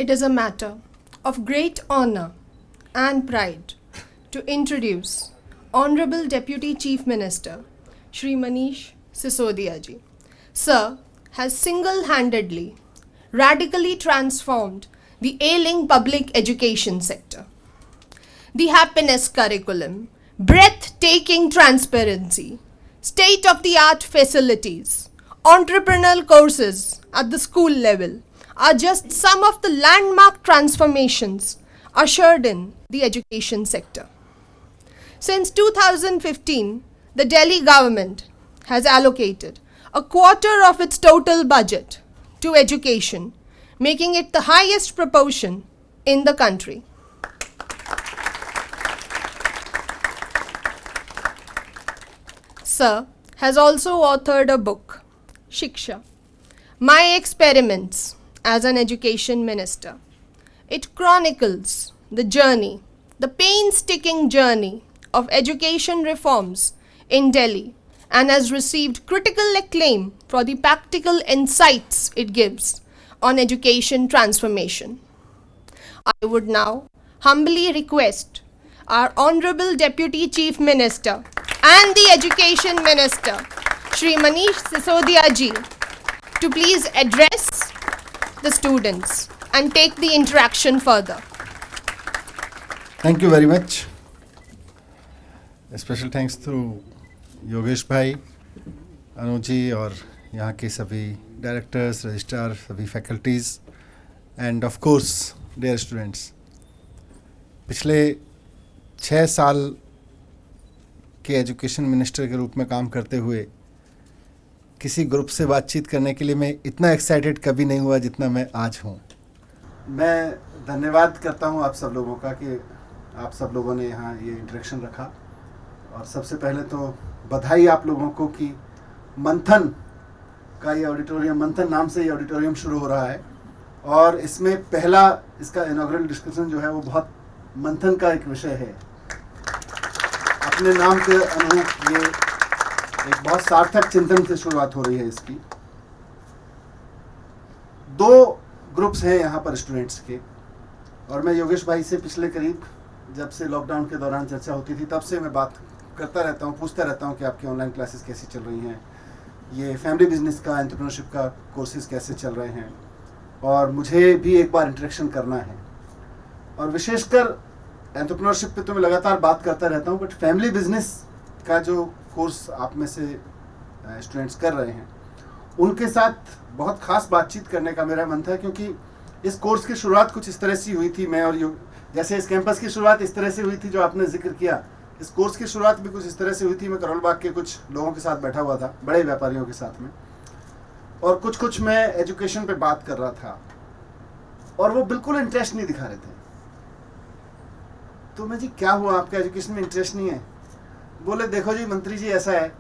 It is a matter of great honor and pride to introduce Honorable Deputy Chief Minister Shri Manish Sisodia ji. Sir has single-handedly radically transformed the ailing public education sector. The happiness curriculum, breathtaking transparency, state-of-the-art facilities, entrepreneurial courses at the school level are just some of the landmark transformations ushered in the education sector. Since 2015, the Delhi government has allocated a quarter of its total budget to education, making it the highest proportion in the country. Sir has also authored a book, Shiksha, My Experiments as an Education Minister. It chronicles the journey, the painstaking journey of education reforms in Delhi and has received critical acclaim for the practical insights it gives on education transformation. I would now humbly request our Honorable Deputy Chief Minister and the Education Minister, Shri Manish Sisodia ji, to please address the students and take the interaction further. Thank you very much. A special thanks to Yogesh भाई, अनुज जी और यहाँ के सभी directors, registrar, सभी faculties and of course dear students. पिछले 6 साल के education minister के रूप में काम करते हुए किसी ग्रुप से बातचीत करने के लिए मैं इतना एक्साइटेड कभी नहीं हुआ जितना मैं आज हूँ. मैं धन्यवाद करता हूँ आप सब लोगों का कि आप सब लोगों ने यहाँ ये इंटरेक्शन रखा. और सबसे पहले तो बधाई आप लोगों को कि मंथन का ये ऑडिटोरियम, मंथन नाम से ये ऑडिटोरियम शुरू हो रहा है और इसमें पहला इसका इनॉग्रल डिस्कशन जो है वो बहुत मंथन का एक विषय है. अपने नाम के अनुरूप ये एक बहुत सार्थक चिंतन से शुरुआत हो रही है इसकी. 2 ग्रुप्स हैं यहाँ पर स्टूडेंट्स के और मैं योगेश भाई से पिछले करीब जब से लॉकडाउन के दौरान चर्चा होती थी तब से मैं बात करता रहता हूँ, पूछता रहता हूँ कि आपकी ऑनलाइन क्लासेस कैसी चल रही हैं, ये फैमिली बिजनेस का, एंटरप्रेन्योरशिप का कोर्सेज कैसे चल रहे हैं और मुझे भी एक बार इंटरेक्शन करना है. और विशेषकर एंटरप्रेन्योरशिप पे तो मैं लगातार बात करता रहता हूँ, बट फैमिली बिजनेस का जो कोर्स आप में से स्टूडेंट्स कर रहे हैं उनके साथ बहुत खास बातचीत करने का मेरा मन था, क्योंकि इस कोर्स की शुरुआत कुछ इस तरह से हुई थी. मैं और जैसे इस कैंपस की शुरुआत इस तरह से हुई थी जो आपने जिक्र किया, इस कोर्स की शुरुआत भी कुछ इस तरह से हुई थी. मैं करोल बाग के कुछ लोगों के साथ बैठा हुआ था, बड़े व्यापारियों के साथ में, और कुछ मैं एजुकेशन पे बात कर रहा था और वो बिल्कुल इंटरेस्ट नहीं दिखा रहे थे. तो मैं जी क्या हुआ, आपका एजुकेशन में इंटरेस्ट नहीं है? बोले देखो जी मंत्री जी, ऐसा है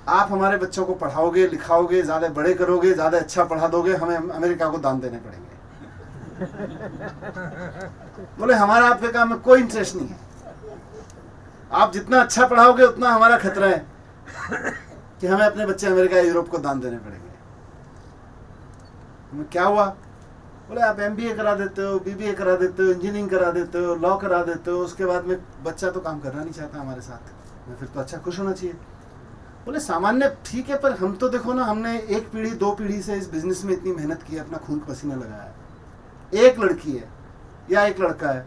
आप हमारे बच्चों को पढ़ाओगे, लिखाओगे, ज़्यादा बड़े करोगे, ज़्यादा अच्छा पढ़ा दोगे, हमें अमेरिका को दान देने पड़ेंगे. बोले हमारा आपके काम में कोई इंटरेस्ट नहीं है, आप जितना अच्छा पढ़ाओगे उतना हमारा खतरा है कि हमें अपने बच्चे अमेरिका या यूरोप को दान देने पड़ेंगे. तो क्या हुआ? बोले आप MBA करा देते हो, BBA करा देते हो, इंजीनियरिंग करा देते हो, लॉ करा देते हो, उसके बाद में बच्चा तो काम करना नहीं चाहता हमारे साथ, मैं फिर तो अच्छा खुश होना चाहिए. बोले सामान्य ठीक है, पर हम तो देखो ना, हमने 1 पीढ़ी 2 पीढ़ी से इस बिजनेस में इतनी मेहनत की है, अपना खून पसीना लगाया है. एक लड़की है या एक लड़का है,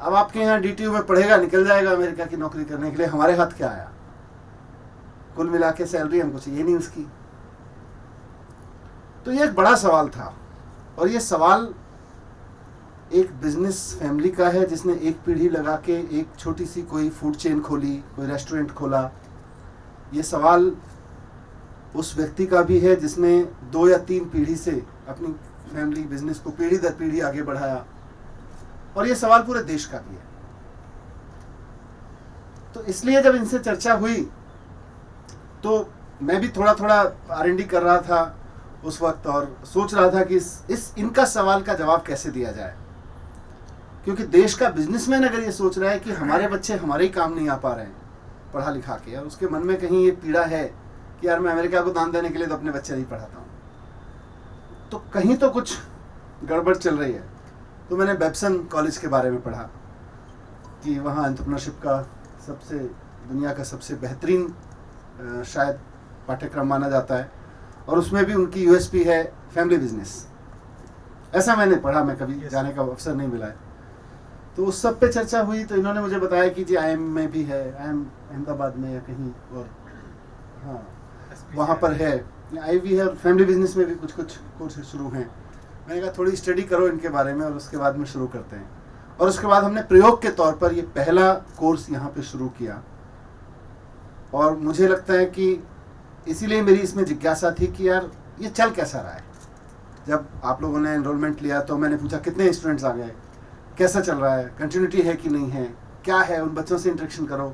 अब आपके यहाँ DTU में पढ़ेगा, निकल जाएगा अमेरिका की नौकरी करने के लिए, हमारे हाथ क्या आया? कुल मिला के सैलरी हमको चाहिए नहीं उसकी. तो ये एक बड़ा सवाल था और ये सवाल एक बिजनेस फैमिली का है जिसने 1 पीढ़ी लगा के एक छोटी सी कोई फूड चेन खोली, कोई रेस्टोरेंट खोला. ये सवाल उस व्यक्ति का भी है जिसने 2 या 3 पीढ़ी से अपनी फैमिली बिजनेस को पीढ़ी दर पीढ़ी आगे बढ़ाया, और ये सवाल पूरे देश का भी है. तो इसलिए जब इनसे चर्चा हुई तो मैं भी थोड़ा R&D कर रहा था उस वक्त और सोच रहा था कि इनका सवाल का जवाब कैसे दिया जाए, क्योंकि देश का बिजनेसमैन अगर ये सोच रहा है कि हमारे बच्चे हमारे ही काम नहीं आ पा रहे हैं पढ़ा लिखा के, और उसके मन में कहीं ये पीड़ा है कि यार मैं अमेरिका को दान देने के लिए तो अपने बच्चे नहीं पढ़ाता हूँ, तो कहीं तो कुछ गड़बड़ चल रही है. तो मैंने बेब्सन कॉलेज के बारे में पढ़ा कि वहाँ एंटरप्रेन्योरशिप का दुनिया का सबसे बेहतरीन शायद पाठ्यक्रम माना जाता है, और उसमें भी उनकी यूएसपी है फैमिली बिजनेस। ऐसा मैंने पढ़ा, मैं कभी जाने का अवसर नहीं मिला है। तो उस सब पे चर्चा हुई, तो इन्होंने मुझे बताया कि जी IIM में भी है, IIM अहमदाबाद में या कहीं, और हाँ वहाँ पर है, IIV है, और फैमिली बिजनेस में भी कुछ कोर्स शुरू हैं। मैंने कहा थोड़ी स्टडी करो इनके बारे में और उसके बाद में शुरू करते हैं। और उसके बाद हमने प्रयोग के तौर पर ये पहला कोर्स यहाँ पे शुरू किया, और मुझे लगता है कि इसीलिए मेरी इसमें जिज्ञासा थी कि यार ये चल कैसा रहा है। जब आप लोगों ने एनरोलमेंट लिया तो मैंने पूछा कितने स्टूडेंट्स आ गए, कैसा चल रहा है, कंटिन्यूटी है कि नहीं है, क्या है, उन बच्चों से इंटरेक्शन करो।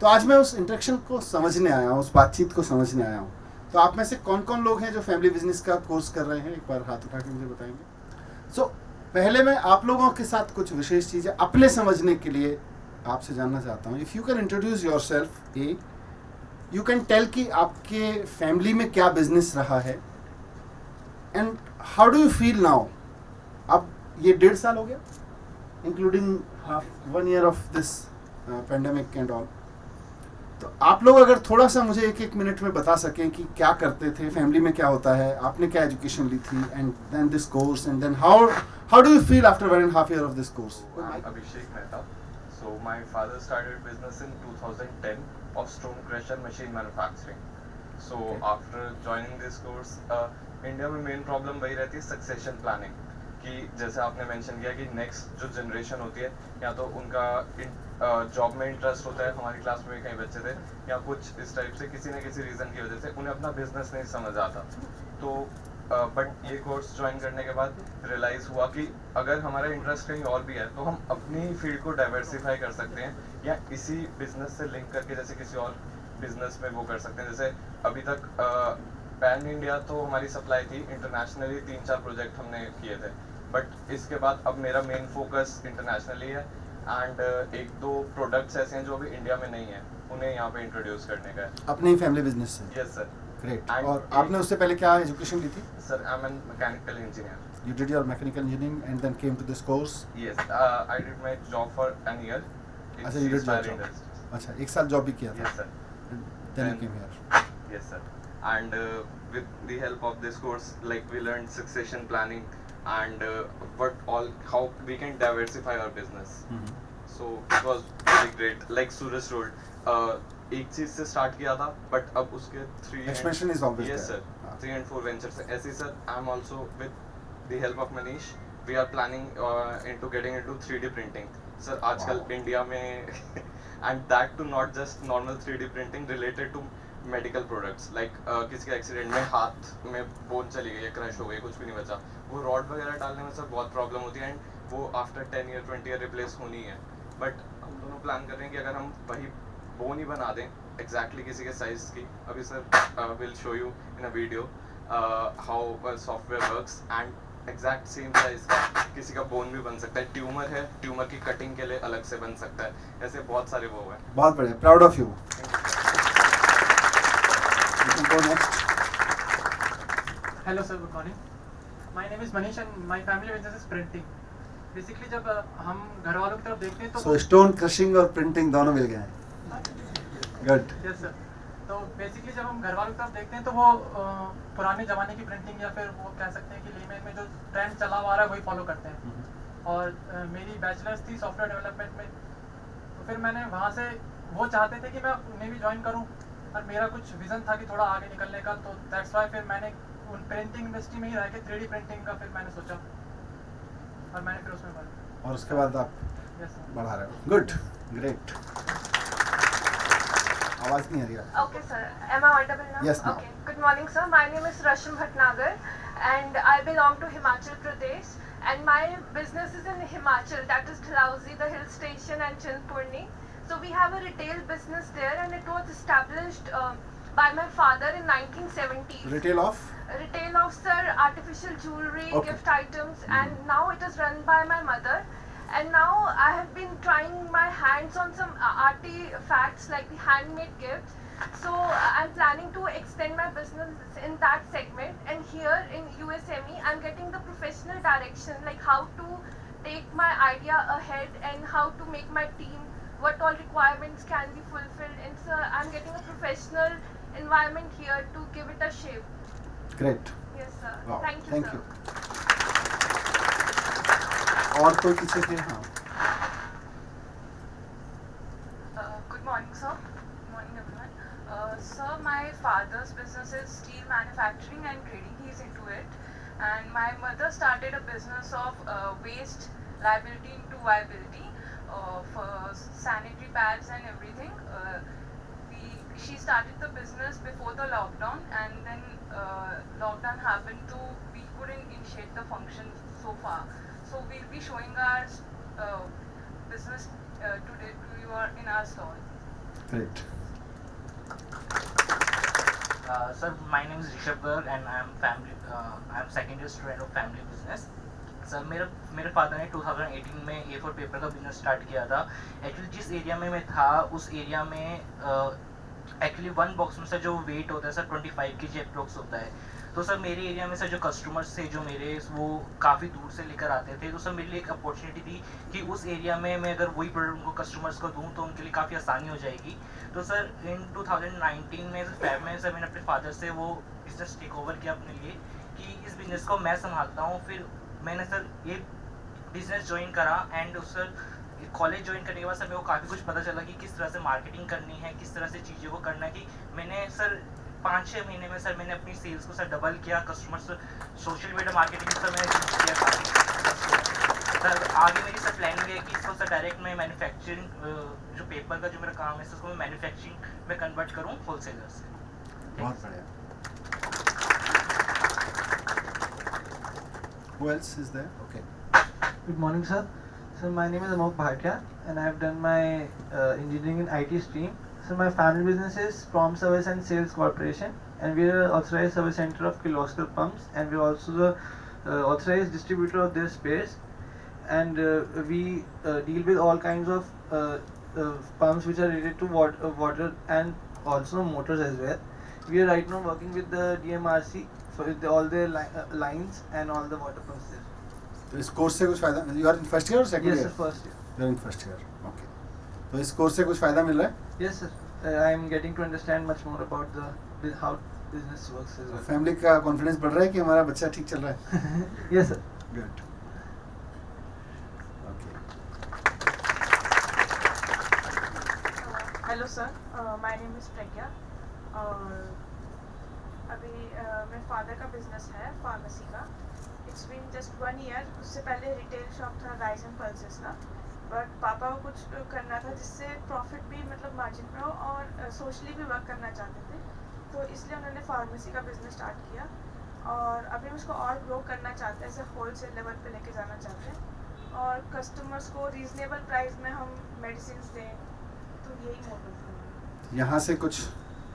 तो आज मैं उस इंटरेक्शन को समझने आया हूँ, उस बातचीत को समझने आया हूँ। तो आप में से कौन कौन लोग हैं जो फैमिली बिजनेस का कोर्स कर रहे हैं, एक बार हाथ उठा के मुझे बताएंगे। पहले मैं आप लोगों के साथ कुछ विशेष चीज़ें अपने समझने के लिए आपसे जानना चाहता हूँ। If you can introduce yourself, you can tell कि आपके फैमिली में क्या बिजनेस रहा है, and how do you feel now. अब ये 1.5 साल हो गया, including 1 year of this pandemic and all. तो आप लोग अगर थोड़ा सा मुझे 1-1 मिनट में बता सकें कि क्या करते थे, फैमिली में क्या होता है, आपने क्या एजुकेशन ली थी, and then this course, and then how do you feel after 1.5 year of this course? I'm Abhishek Mehta. So my father started business in 2010 of stone crusher machine manufacturing. So Okay. after joining this course, India में main problem वही रहती है succession planning, कि जैसे आपने mention किया कि next जो जनरेशन होती है, या तो उनका जॉब में इंटरेस्ट होता है, हमारी क्लास में भी कई बच्चे थे, या कुछ इस टाइप से किसी न किसी रीज़न की वजह से उन्हें अपना बिजनेस नहीं समझ आता। तो बट ये कोर्स ज्वाइन करने के बाद रियलाइज़ हुआ कि अगर हमारा इंटरेस्ट कहीं और भी है तो हम अपनी फील्ड को डाइवर्सिफाई कर सकते हैं, या इसी बिजनेस से लिंक करके जैसे किसी और बिजनेस में वो कर सकते हैं। जैसे अभी तक पैन इंडिया तो हमारी सप्लाई थी, इंटरनेशनली 3-4 प्रोजेक्ट हमने किए थे, बट इसके बाद अब मेरा मेन फोकस इंटरनेशनली है, एंड 1-2 प्रोडक्ट्स ऐसे हैं जो अभी इंडिया में नहीं है, उन्हें यहाँ पे इंट्रोड्यूस करने का है। अपने ही फैमिली बिजनेस से? Yes sir. ग्रेट। And और आपने उससे पहले क्या एजुकेशन ली थी? Sir I am an mechanical engineer. You did your mechanical engineering and then came to this course? Yes, I did my job for an year. in अच्छा, you did your Ceasefire job. Industries. अच्छा, 1 साल job भी किया था? Yes, sir. Then you Then- came here. Yes, sir. And with the help of this course, like we learned succession planning and how we can diversify our business. So it was really great. Like Suraj told, एक चीज से start किया था, but अब उसके 3 Expansion is always yes there. sir, हाँ. 3 and 4 ventures है। ऐसे sir, I am also with the help of Manish, we are planning into getting into 3D printing. Sir आजकल Wow. इंडिया में and that to not just normal 3D printing related to medical products, like किसी के accident में हाथ में bone चली गई, crush हो गई, कुछ भी नहीं बचा, वो रॉड वगैरह डालने में सर बहुत प्रॉब्लम होती है, एंड वो आफ्टर 10 ईयर 20 ईयर रिप्लेस होनी है। बट हम दोनों प्लान कर रहे हैं कि अगर हम वही बोन ही बना दें एग्जैक्टली किसी के साइज की, अभी sir will show you in a video how software works, and exact same size का किसी का बोन भी बन सकता है। ट्यूमर है, ट्यूमर की कटिंग के लिए अलग से बन सकता है, ऐसे बहुत सारे वो है। बहुत बढ़िया, proud of you. You can go next. Hello sir, good morning. My name is Manish and my family business is printing. Basically जब हम घर वालों की तरफ देखते हैं तो So stone crushing और printing दोनों मिल गए हैं। Good. yes sir, तो बेसिकली जब हम घर वालों की तरफ देखते हैं तो वो पुराने ज़माने की प्रिंटिंग या फिर वो कह सकते हैं कि लेमैन में जो ट्रेंड चला हुआ रहा है वही फॉलो करते हैं। और मेरी बैचलर्स थी सॉफ्टवेयर डेवलपमेंट में, तो फिर मैंने वहाँ से वो चाहते थे कि मैं उन्हें भी ज्वाइन करूँ, और मेरा कुछ विज़न था कि थोड़ा आगे निकलने का, तो दैट्स वाई फिर मैंने उन प्रिंटिंग इंडस्ट्री में ही रह के 3D प्रिंटिंग का फिर मैंने सोचा और मैंने फिर उसमें बढ़ा। और उसके बाद आप यस सर। बढ़ा रहे हो। Good, great. आवाज नहीं आ रही है। Okay, sir. Am I audible now? Yes, ma'am. Okay. Good morning, sir. My name is Rashmi Bhatnagar, and I belong to Himachal Pradesh. And my business is in Himachal, that is Dalhousie, the hill station, and Chintpurni. So we have a retail business there, and it was established by my father in 1970s. Retail of? Retail of, sir, artificial jewelry, Okay. gift items, and now it is run by my mother. And now I have been trying my hands on some artifacts like the handmade gifts. So I'm planning to extend my business in that segment. And here in USME, I'm getting the professional direction, like how to take my idea ahead and how to make my team, what all requirements can be fulfilled. And so I'm getting a professional environment here to give it a shape. Great, Yes, sir. वाह, Thank you, thank sir. You. और कोई पीछे थे? हाँ, Good morning, sir. Good morning, everyone. Sir, my father's business is steel manufacturing and trading. He's into it. And my mother started a business of waste liability into viability of sanitary pads and everything. She started the business before the lockdown, and then lockdown happened, so we couldn't initiate the function so far. So we'll be showing our business today to you in our stall. Great. Sir, my name is Rishabh Garg and I'm second year student of family business. Sir मेरे father ने 2018 में A4 paper का business start किया था। Actually जिस area में मैं था उस एरिया में एक्चुअली वन बॉक्स में सर जो वेट होता है सर 25 kg अप्रोक्स होता है। तो सर मेरे एरिया में सर जो कस्टमर्स थे जो मेरे वो काफ़ी दूर से लेकर आते थे, तो सर मेरे लिए एक अपॉर्चुनिटी थी कि उस एरिया में मैं अगर वही प्रोडक्ट उनको कस्टमर्स को दूँ तो उनके लिए काफ़ी आसानी हो जाएगी। तो सर इन 2019 में फेब में सर मैंने अपने फादर से वो बिज़नेस टेक ओवर किया अपने लिए कि इस बिज़नेस को मैं संभालता हूँ। फिर मैंने सर ये बिज़नेस ज्वाइन करा एंड उस सर कॉलेज ज्वाइन करने के बाद सर मेरे को काफ़ी कुछ पता चला कि किस तरह से मार्केटिंग करनी है, किस तरह से चीज़ों को करना है। कि मैंने सर 5-6 महीने में सर मैंने अपनी सेल्स को सर डबल किया, customers social media marketing sir मैंने किया काफ़ी। सर आगे मेरी सर प्लानिंग है कि इसको सर डायरेक्ट मैं मैन्युफैक्चरिंग जो पेपर का जो मेरा काम है उसको मैं मैन्युफैक्चरिंग में कन्वर्ट करूँ होलसेलर से। बहुत बढ़िया। Who else is there? Okay. Good morning, sir. Sir, my name is Amok Bhatia, and I have done my engineering in IT stream. So my family business is Prom Service and Sales Corporation, and we are authorized service center of Kirloskar Pumps, and we are also the authorized distributor of their spares. And we deal with all kinds of pumps which are related to water and also motors as well. We are right now working with the DMRC for all the lines and all the water pumps there. तो इस course से कुछ फायदा? You are in first year or second Yes, year? sir, first year. You are in first year. Okay. तो इस course से कुछ फायदा मिल रहा है? Yes, sir. I am getting to understand much more about how business works as well. Family का confidence बढ़ रहा है कि हमारा बच्चा ठीक चल रहा है? Yes, sir. Good. Okay. Hello sir, my name is Pragya और अभी मेरे फादर का बिजनेस है फार्मेसी का। It's been just 1 year. उससे पहले रिटेल शॉप था राइस एंड पल्सेस का, बट पापा को कुछ करना था जिससे प्रॉफिट भी मतलब मार्जिन पे हो और सोशली भी वर्क करना चाहते थे, तो इसलिए उन्होंने फार्मेसी का बिजनेस स्टार्ट किया और अभी हम उसको और ग्रो करना चाहते हैं, ऐसे होलसेल लेवल पे लेके जाना चाहते हैं और कस्टमर्स को रीजनेबल प्राइस में हम मेडिसिन दें, तो यही मोटिव है। यहाँ से कुछ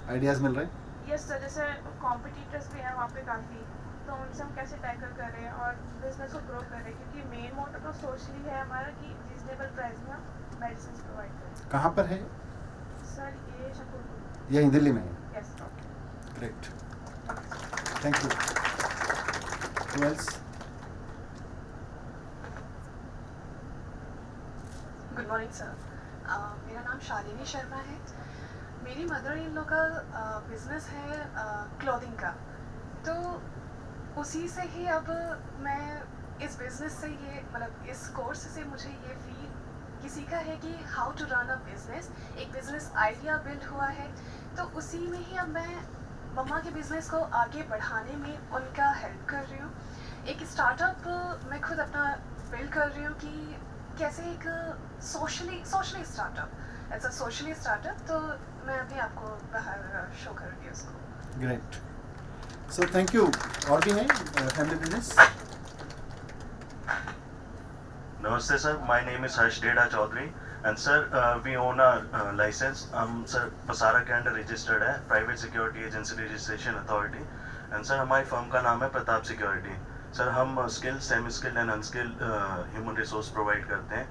आइडियाज़ मिल रहे हैं? यस सर, जैसे कॉम्पिटिटर्स भी हैं वहाँ पे काफ़ी, तो उनसे हम कैसे टैकल करें और बिजनेस को ग्रो करें, क्योंकि मेन मोटिव तो सोशली है हमारा कि रीजनेबल प्राइस में हम मेडिसिन प्रोवाइड करें। कहाँ पर है? सर ये शकरपुर। यहीं दिल्ली में है? Yes. Great, thank you. Who else? Good morning sir, मेरा नाम शालिनी शर्मा है। मेरी मदर इन लॉ का बिजनेस है क्लोथिंग का, तो उसी से ही अब मैं इस बिज़नेस से ये मतलब इस कोर्स से मुझे ये फील किसी का है कि how to run a business, एक बिज़नेस आइडिया बिल्ड हुआ है, तो उसी में ही अब मैं मम्मा के बिज़नेस को आगे बढ़ाने में उनका हेल्प कर रही हूँ। एक स्टार्टअप मैं खुद अपना बिल्ड कर रही हूँ कि कैसे एक socially startup, as a socially startup, तो मैं अभी आपको बाहर शो करूँगी उसको। Great, so thank you. और भी हैं family business? Namaste sir, my name is Harsh Deda Chaudhary and sir we own a license. Sir Pasara के अंडर रजिस्टर्ड है, private security agency registration authority, and sir हमारी firm का नाम है Pratap security. Sir हम skilled, semi skilled and unskilled human resource provide करते हैं।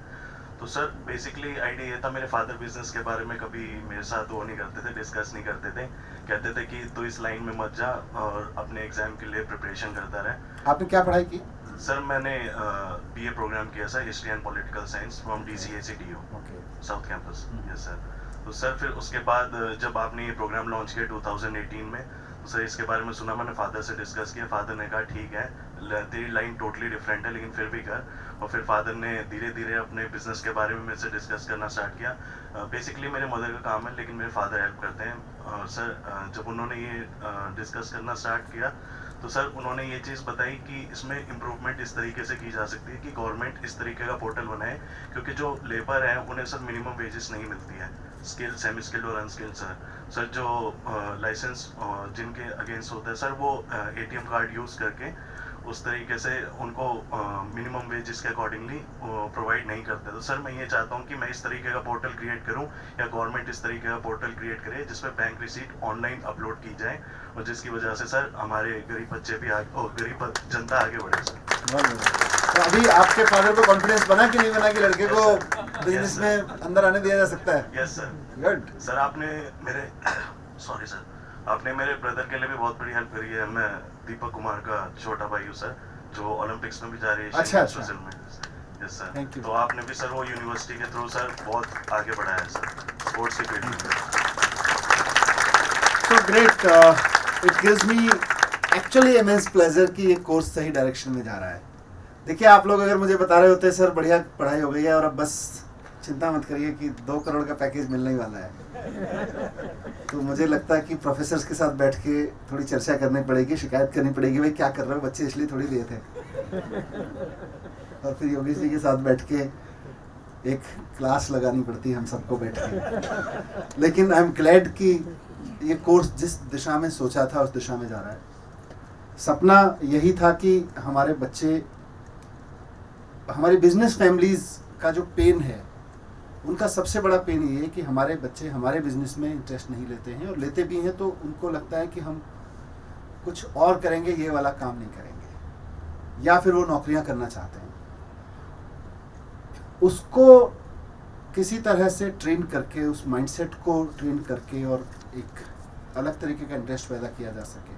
तो सर बेसिकली आइडिया ये था, मेरे फादर बिजनेस के बारे में कभी मेरे साथ वो नहीं करते थे, डिस्कस नहीं करते थे, कहते थे कि तो इस लाइन में मत जा और अपने एग्जाम के लिए प्रिपरेशन करता रहे। आपने क्या पढ़ाई की? सर मैंने BA प्रोग्राम किया sir history and political science from DCACDO south campus. Yes sir. तो सर फिर उसके बाद जब आपने ये प्रोग्राम लॉन्च किया 2018 में, तो सर इसके बारे में सुना, मैंने फादर से डिस्कस किया। फादर ने कहा ठीक है, तेरी लाइन टोटली डिफरेंट है लेकिन फिर भी कर। और फिर फादर ने धीरे धीरे अपने बिजनेस के बारे में मेरे से डिस्कस करना स्टार्ट किया। बेसिकली मेरे मदर का काम है लेकिन मेरे फादर हेल्प करते हैं। सर जब उन्होंने ये डिस्कस करना स्टार्ट किया तो सर उन्होंने ये चीज़ बताई कि इसमें इम्प्रूवमेंट इस तरीके से की जा सकती है कि गवर्नमेंट इस तरीके का पोर्टल बनाए, क्योंकि जो लेबर है उन्हें सर मिनिमम वेजेस नहीं मिलती है, स्किल्ड, सेमी स्किल्ड और अनस्किल्ड। सर जो लाइसेंस जिनके अगेंस्ट होता है सर, वो ATM कार्ड यूज़ करके उस तरीके से उनको मिनिमम वेजेस के अकॉर्डिंगली प्रोवाइड नहीं करते। तो सर मैं ये चाहता हूँ कि मैं इस तरीके का पोर्टल क्रिएट करूँ या गवर्नमेंट इस तरीके का पोर्टल क्रिएट करे जिसमें बैंक रिसीट ऑनलाइन अपलोड की जाए, और जिसकी वजह से सर हमारे गरीब बच्चे भी आगे और गरीब जनता आगे बढ़े सर। तो अभी आपके फादर को कॉन्फिडेंस बना कि नहीं बना कि लड़के को बिजनेस में अंदर आने दिया जा सकता है? Yes sir. गुड सर आपने मेरे सॉरी सर, आपने मेरे ब्रदर के लिए भी बहुत बड़ी हेल्प करी है। मैं दीपक कुमार का छोटा भाई हूँ सर, जो ओलंपिक्स में भी जा रही है। अच्छा। Yes sir. तो आपने भी सर वो यूनिवर्सिटी के थ्रू सर बहुत आगे बढ़ाया है सर स्पोर्ट्स की फील्ड में। So great. It gives me actually immense pleasure कि ये कोर्स सही डायरेक्शन में जा रहा है। देखिए आप लोग अगर मुझे बता रहे होते सर बढ़िया पढ़ाई हो गई है और अब बस चिंता मत करिए कि 2 करोड़ का पैकेज मिलने ही वाला है, तो मुझे लगता है कि प्रोफेसर्स के साथ बैठ के थोड़ी चर्चा करनी पड़ेगी, शिकायत करनी पड़ेगी, भाई क्या कर रहे हो बच्चे, इसलिए थोड़ी दिए थे। और फिर योगेश जी के साथ बैठ के एक क्लास लगानी पड़ती है हम सबको बैठ के। लेकिन आई एम ग्लैड कि ये कोर्स जिस दिशा में सोचा था उस दिशा में जा रहा है। सपना यही था कि हमारे बच्चे, हमारी बिजनेस फैमिलीज का जो पेन है, उनका सबसे बड़ा पेन ये है कि हमारे बच्चे हमारे बिजनेस में इंटरेस्ट नहीं लेते हैं, और लेते भी हैं तो उनको लगता है कि हम कुछ और करेंगे, ये वाला काम नहीं करेंगे, या फिर वो नौकरियां करना चाहते हैं। उसको किसी तरह से ट्रेन करके, उस माइंडसेट को ट्रेन करके और एक अलग तरीके का इंटरेस्ट पैदा किया जा सके,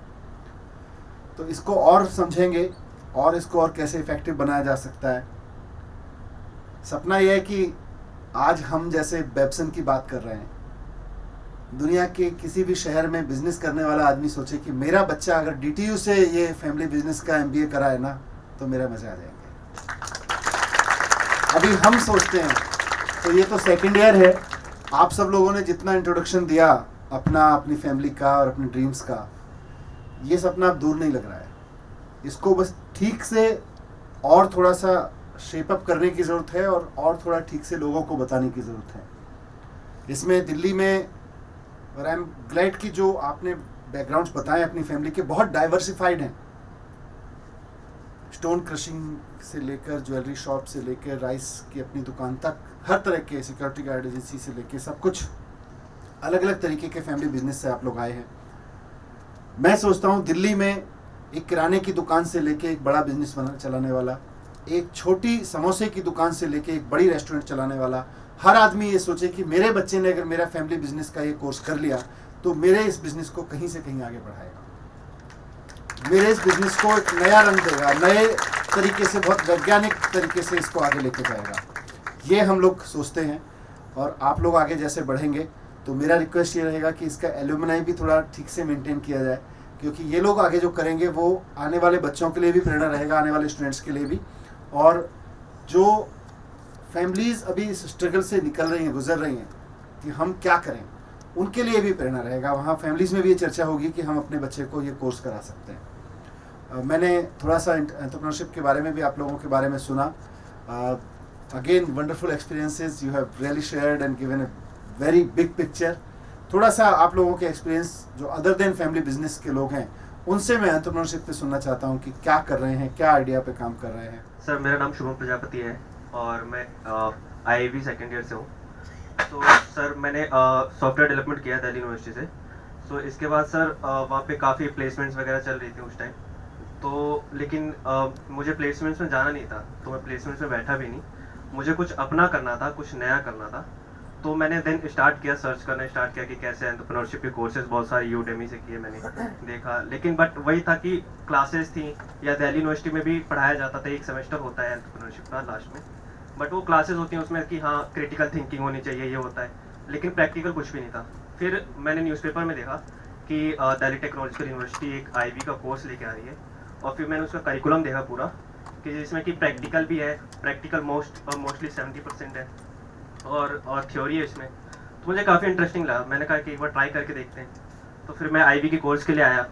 तो इसको और समझेंगे और इसको और कैसे इफेक्टिव बनाया जा सकता है। सपना यह है कि आज हम जैसे बेब्सन की बात कर रहे हैं, दुनिया के किसी भी शहर में बिजनेस करने वाला आदमी सोचे कि मेरा बच्चा अगर DTU से ये फैमिली बिजनेस का MBA करा है ना, तो मेरा मजा आ जाएंगे। अभी हम सोचते हैं, तो ये तो सेकेंड ईयर है। आप सब लोगों ने जितना इंट्रोडक्शन दिया अपनी फैमिली का और अपने ड्रीम्स का, ये सपना अब दूर नहीं लग रहा है। इसको बस ठीक से और थोड़ा सा शेप अप करने की ज़रूरत है और थोड़ा ठीक से लोगों को बताने की ज़रूरत है। इसमें दिल्ली में, और आई एम ग्लैड कि जो आपने बैकग्राउंड्स बताए अपनी फैमिली के, बहुत डाइवर्सिफाइड हैं। स्टोन क्रशिंग से लेकर ज्वेलरी शॉप से लेकर राइस की अपनी दुकान तक, हर तरह के सिक्योरिटी गार्ड एजेंसी से लेकर सब कुछ अलग अलग तरीके के फैमिली बिजनेस से आप लोग आए हैं। मैं सोचता हूँ दिल्ली में एक किराने की दुकान से लेके एक बड़ा बिजनेस चलाने वाला, एक छोटी समोसे की दुकान से लेके एक बड़ी रेस्टोरेंट चलाने वाला, हर आदमी ये सोचे कि मेरे बच्चे ने अगर मेरा फैमिली बिजनेस का ये कोर्स कर लिया तो मेरे इस बिजनेस को कहीं से कहीं आगे बढ़ाएगा, मेरे इस बिजनेस को एक नया रंग देगा, नए तरीके से, बहुत वैज्ञानिक तरीके से इसको आगे लेके जाएगा। ये हम लोग सोचते हैं, और आप लोग आगे जैसे बढ़ेंगे तो मेरा रिक्वेस्ट ये रहेगा कि इसका एल्यूमिनाई भी थोड़ा ठीक से मेंटेन किया जाए, क्योंकि ये लोग आगे जो करेंगे वो आने वाले बच्चों के लिए भी प्रेरणा रहेगा, आने वाले स्टूडेंट्स के लिए भी। और जो फैमिलीज़ अभी इस स्ट्रगल से निकल रही हैं, गुजर रही हैं कि हम क्या करें, उनके लिए भी प्रेरणा रहेगा। वहाँ फैमिलीज़ में भी ये चर्चा होगी कि हम अपने बच्चे को ये कोर्स करा सकते हैं। मैंने थोड़ा सा एंटरप्रेन्योरशिप के बारे में भी आप लोगों के बारे में सुना। Again wonderful experiences you have really shared and given a very big picture. थोड़ा सा आप लोगों के एक्सपीरियंस जो अदर देन फैमिली बिजनेस के लोग हैं, उनसे मैं एंटरप्रेन्योरशिप पे सुनना चाहता हूँ कि क्या कर रहे हैं, क्या आइडिया पे काम कर रहे हैं। सर मेरा नाम शुभम प्रजापति है और मैं IIB सेकेंड ईयर से हूँ। तो सर मैंने सॉफ्टवेयर डेवलपमेंट किया दिल्ली यूनिवर्सिटी से। सो इसके बाद सर वहाँ पे काफ़ी प्लेसमेंट्स वगैरह चल रही थी उस टाइम, तो लेकिन मुझे प्लेसमेंट्स में जाना नहीं था, तो मैं प्लेसमेंट्स में बैठा भी नहीं। मुझे कुछ अपना करना था, कुछ नया करना था। तो मैंने देन स्टार्ट किया, सर्च करना स्टार्ट किया कि कैसे एंटरप्रेन्योरशिप के कोर्सेज बहुत सारे यूडेमी से किए मैंने देखा, लेकिन बट वही था कि क्लासेस थी या दिल्ली यूनिवर्सिटी में भी पढ़ाया जाता था, एक सेमेस्टर होता है एंटरप्रेन्योरशिप का लास्ट में, बट वो क्लासेस होती हैं उसमें कि हाँ क्रिटिकल थिंकिंग होनी चाहिए, ये होता है, लेकिन प्रैक्टिकल कुछ भी नहीं था। फिर मैंने न्यूज़पेपर में देखा कि दिल्ली टेक्नोलॉजिकल यूनिवर्सिटी एक IB का कोर्स लेके आ रही है, और फिर मैंने उसका करिकुलम देखा पूरा कि जिसमें कि प्रैक्टिकल भी है, प्रैक्टिकल मोस्टली 70% है और थ्योरी है इसमें। तो मुझे काफ़ी इंटरेस्टिंग लगा, मैंने कहा कि एक बार ट्राई करके देखते हैं। तो फिर मैं IB के कोर्स के लिए आया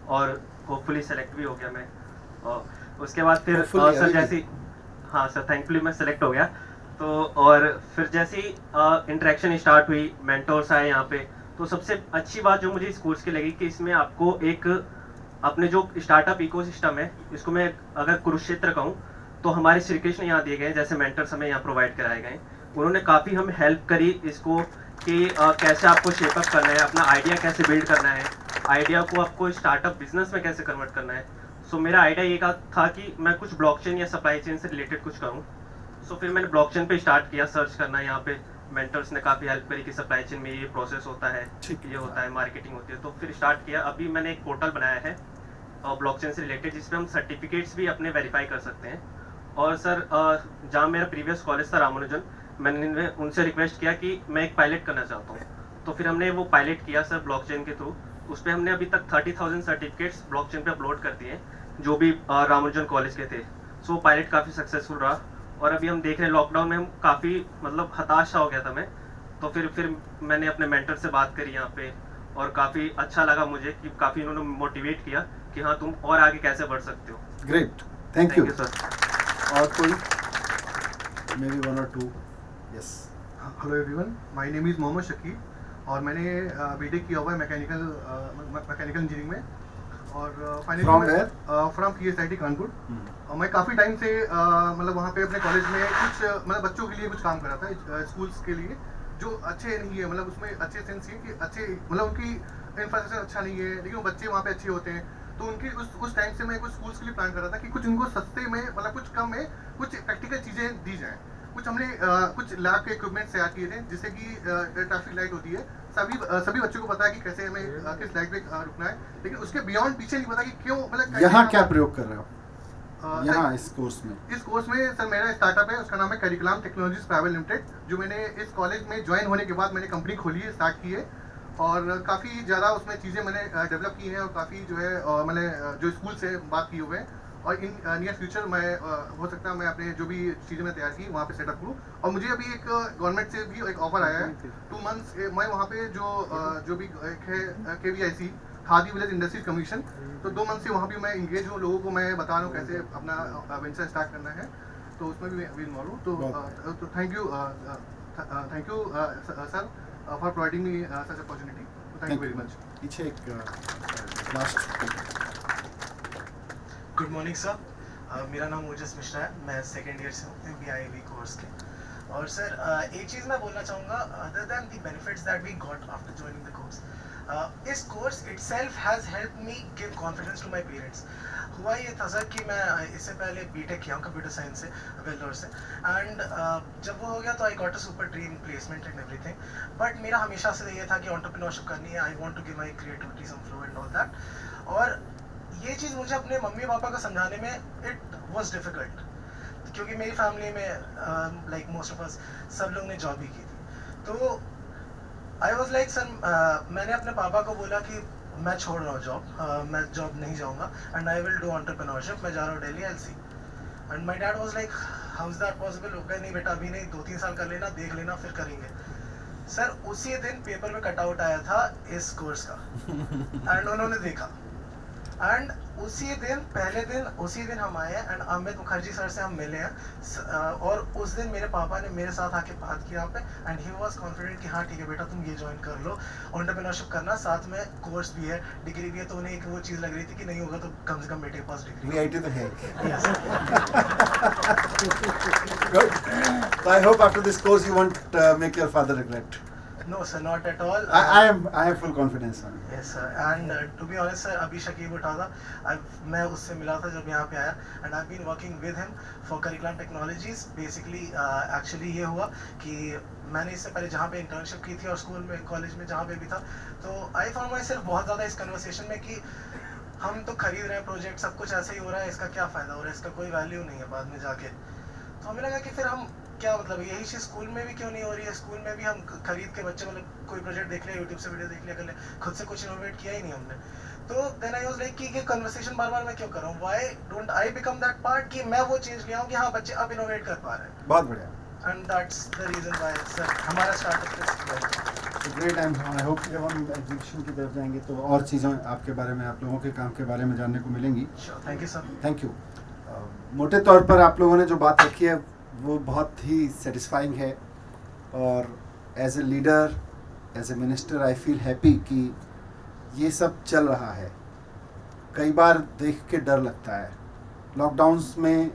और होपफुली सेलेक्ट भी हो गया मैं, और उसके बाद फिर सर जैसी, हाँ सर थैंकफुली मैं सेलेक्ट हो गया। तो और फिर जैसी इंटरेक्शन स्टार्ट हुई, मेंटोर्स आए यहाँ पे, तो सबसे अच्छी बात जो मुझे इस कोर्स की लगी कि इसमें आपको एक अपने जो स्टार्टअप इकोसिस्टम है, इसको मैं अगर कुरुक्षेत्र कहूँ तो हमारे श्री कृष्ण यहाँ दिए गए, जैसे मेंटर्स हमें यहाँ प्रोवाइड कराए गए, उन्होंने काफ़ी हमें हेल्प करी इसको कि कैसे आपको शेपअप करना है, अपना आइडिया कैसे बिल्ड करना है, आइडिया को आपको स्टार्टअप बिजनेस में कैसे कन्वर्ट करना है। सो मेरा आइडिया ये था कि मैं कुछ ब्लॉकचेन या सप्लाई चेन से रिलेटेड कुछ करूँ। सो फिर मैंने ब्लॉकचेन पे स्टार्ट किया सर्च करना, यहाँ पे मेंटर्स ने काफ़ी हेल्प करी कि सप्लाई चेन में ये प्रोसेस होता है, ये होता है, मार्केटिंग होती है। तो फिर स्टार्ट किया, अभी मैंने एक पोर्टल बनाया है और ब्लॉकचेन से रिलेटेड, जिसमें हम सर्टिफिकेट्स भी अपने वेरीफाई कर सकते हैं। और सर जहाँ मेरा प्रीवियस कॉलेज था रामानुजन, मैंने उनसे रिक्वेस्ट किया कि मैं एक पायलट करना चाहता हूँ, तो फिर हमने वो पायलट किया सर ब्लॉकचेन के थ्रू। उस पर हमने अभी तक 30,000 सर्टिफिकेट्स ब्लॉकचेन पे अपलोड कर दिए जो भी रामानुजन कॉलेज के थे। सो पायलट काफ़ी सक्सेसफुल रहा, और अभी हम देख रहे हैं लॉकडाउन में हम काफ़ी मतलब हताश सा हो गया था मैं, तो फिर मैंने अपने मेंटर से बात करी यहाँ पे, और काफ़ी अच्छा लगा मुझे कि काफ़ी उन्होंने मोटिवेट किया कि हाँ तुम और आगे कैसे बढ़ सकते हो। Great, thank you sir. और कोई maybe one or two? Yes. Hello everyone, my name is Mohammad Shakeel और मैंने बीटेक किया हुआ है मैकेनिकल इंजीनियरिंग में, और फाइनली फ्रॉम PSIT कानपुर। और मैं काफ़ी टाइम से मतलब वहाँ पे अपने कॉलेज में कुछ मतलब बच्चों के लिए कुछ काम कर रहा था, स्कूल्स के लिए जो अच्छे नहीं है, मतलब उसमें अच्छे सेंस ये कि अच्छे मतलब उनकी इंफ्रास्ट्रक्चर अच्छा नहीं है, लेकिन वो बच्चे वहाँ पे अच्छे होते हैं। तो उनकी उस टाइम से मैं कुछ स्कूल्स के लिए प्लान कर रहा था कि कुछ उनको सस्ते में मतलब कुछ कम में कुछ प्रैक्टिकल चीज़ें दी जाएँ। कुछ हमने कुछ लैब के इक्विपमेंट तैयार किए थे, जिससे कि ट्रैफिक लाइट होती है, सभी बच्चों को पता है कि कैसे हमें किस लाइट पे रुकना है, लेकिन उसके बियॉन्ड पीछे नहीं पता कि क्यों मतलब यहाँ क्या प्रयोग कर रहे हो यहाँ इस कोर्स में? सर मेरा स्टार्टअप है, उसका नाम है करिकुलम टेक्नोलॉजीज प्राइवेट लिमिटेड, जो मैंने इस कॉलेज में ज्वाइन होने के बाद मैंने कंपनी खोली है, स्टार्ट की है, और काफ़ी ज़्यादा उसमें चीज़ें मैंने डेवलप की हैं, और काफ़ी जो है मैंने जो स्कूल से बात की हुए हैं, और इन नियर फ्यूचर मैं हो सकता है मैं अपने जो भी चीज़ें मैं तैयार की वहाँ पे सेटअप करूँ। और मुझे अभी एक गवर्नमेंट से भी एक ऑफर आया है 2 मंथ्स, मैं वहाँ पे जो भी एक है KVIC khadi village industries commission, तो 2 मंथ से वहाँ भी मैं इंगेज हूँ, लोगों को मैं बता रहा हूँ कैसे अपना वेंचर स्टार्ट करना है, तो उसमें भी मैं इन्वॉल्व हूँ। तो thank you sir for providing me such opportunity, thank you very much. पीछे एक लास्ट। गुड मॉर्निंग सर, मेरा नाम ओजस मिश्रा है, मैं सेकेंड ईयर से हूँ MBA कोर्स के। और सर एक चीज़ मैं बोलना चाहूँगा, other than the benefits that we got after joining the course, इस course itself has help me give confidence to my parents. हुआ ये था सर कि मैं इससे पहले बीटेक किया हूँ कंप्यूटर साइंस से वेल्लोर से, एंड जब वो हो गया तो I got a super dream placement and everything, but मेरा हमेशा से ये था कि एंटरप्रेन्योरशिप करनी है, I want to give my creativity some flow and all that. और ये चीज़ मुझे अपने मम्मी पापा को समझाने में इट वाज डिफ़िकल्ट, क्योंकि मेरी फैमिली में लाइक मोस्ट ऑफ अस सब लोग ने जॉब ही की थी। तो आई वाज लाइक सर, मैंने अपने पापा को बोला कि मैं छोड़ रहा हूँ जॉब, मैं जॉब नहीं जाऊँगा and I will do entrepreneurship, मैं जा रहा हूँ Delhi LC। And my dad was like how is that possible? हो गया नहीं बेटा, अभी नहीं, 2-3 साल कर लेना, देख लेना, फिर करेंगे। सर उसी दिन पेपर में कटआउट आया था इस कोर्स का एंड उन्होंने देखा, एंड उसी दिन पहले दिन उसी दिन हम आए एंड अमित मुखर्जी सर से हम मिले हैं, और उस दिन मेरे पापा ने मेरे साथ आके बात की यहाँ पे, एंड ही वाज कॉन्फिडेंट कि हाँ ठीक है बेटा तुम ये ज्वाइन कर लो, एंटरप्रेन्योरशिप करना, साथ में कोर्स भी है, डिग्री भी है। तो उन्हें एक वो चीज़ लग रही थी कि नहीं होगा तो कम से कम बेटे के पास डिग्री VIT तो है। Good. So I hope after this course you won't make your father regret. No, sir, not at all. I have full confidence on you. Yes, sir. And to be honest, sir, अभी शकीब उठा था, मैं उससे मिला था जब यहाँ पे आया, and I've been working with him for curriculum technologies. Basically, actually ये हुआ कि मैंने इससे पहले जहाँ पे इंटर्नशिप की थी और स्कूल में, कॉलेज में जहाँ पे भी था, तो I found myself बहुत ज़्यादा इस कन्वर्सेशन में कि हम तो खरीद रहे हैं प्रोजेक्ट, सब कुछ ऐसे ही हो रहा है, इसका क्या फ़ायदा हो रहा है, इसका कोई वैल्यू नहीं है बाद में जाके। तो हमें लगा कि फिर हम क्या मतलब यही चीज़ स्कूल में भी क्यों नहीं हो रही है, स्कूल में भी हम खरीद के बच्चे मतलब कोई प्रोजेक्ट देख लिया, यूट्यूब से वीडियो देख लिया, कर लिया, खुद से कुछ इनोवेट किया ही नहीं हमने। तो देन आई वाज लाइक कि ये कन्वर्सेशन बार बार मैं क्यों कर रहा हूँ, why don't I become that part कि मैं वो चीज़ लिया हूँ कि हाँ बच्चे अब इनोवेट कर पा रहे हैं। बहुत बढ़िया। And that's the reason why sir हमारा startup is great. I hope कि जब हम एग्जीबिशन की तरफ जाएंगे तो और चीज़ें आपके बारे में, आप लोगों के काम के बारे में जानने को मिलेंगी। Thank you sir. Thank you. मोटे तौर पर आप लोगों ने जो बात रखी है वो बहुत ही सेटिस्फाइंग है, और as a leader, as a minister I feel happy कि ये सब चल रहा है। कई बार देख के डर लगता है। लॉकडाउन्स में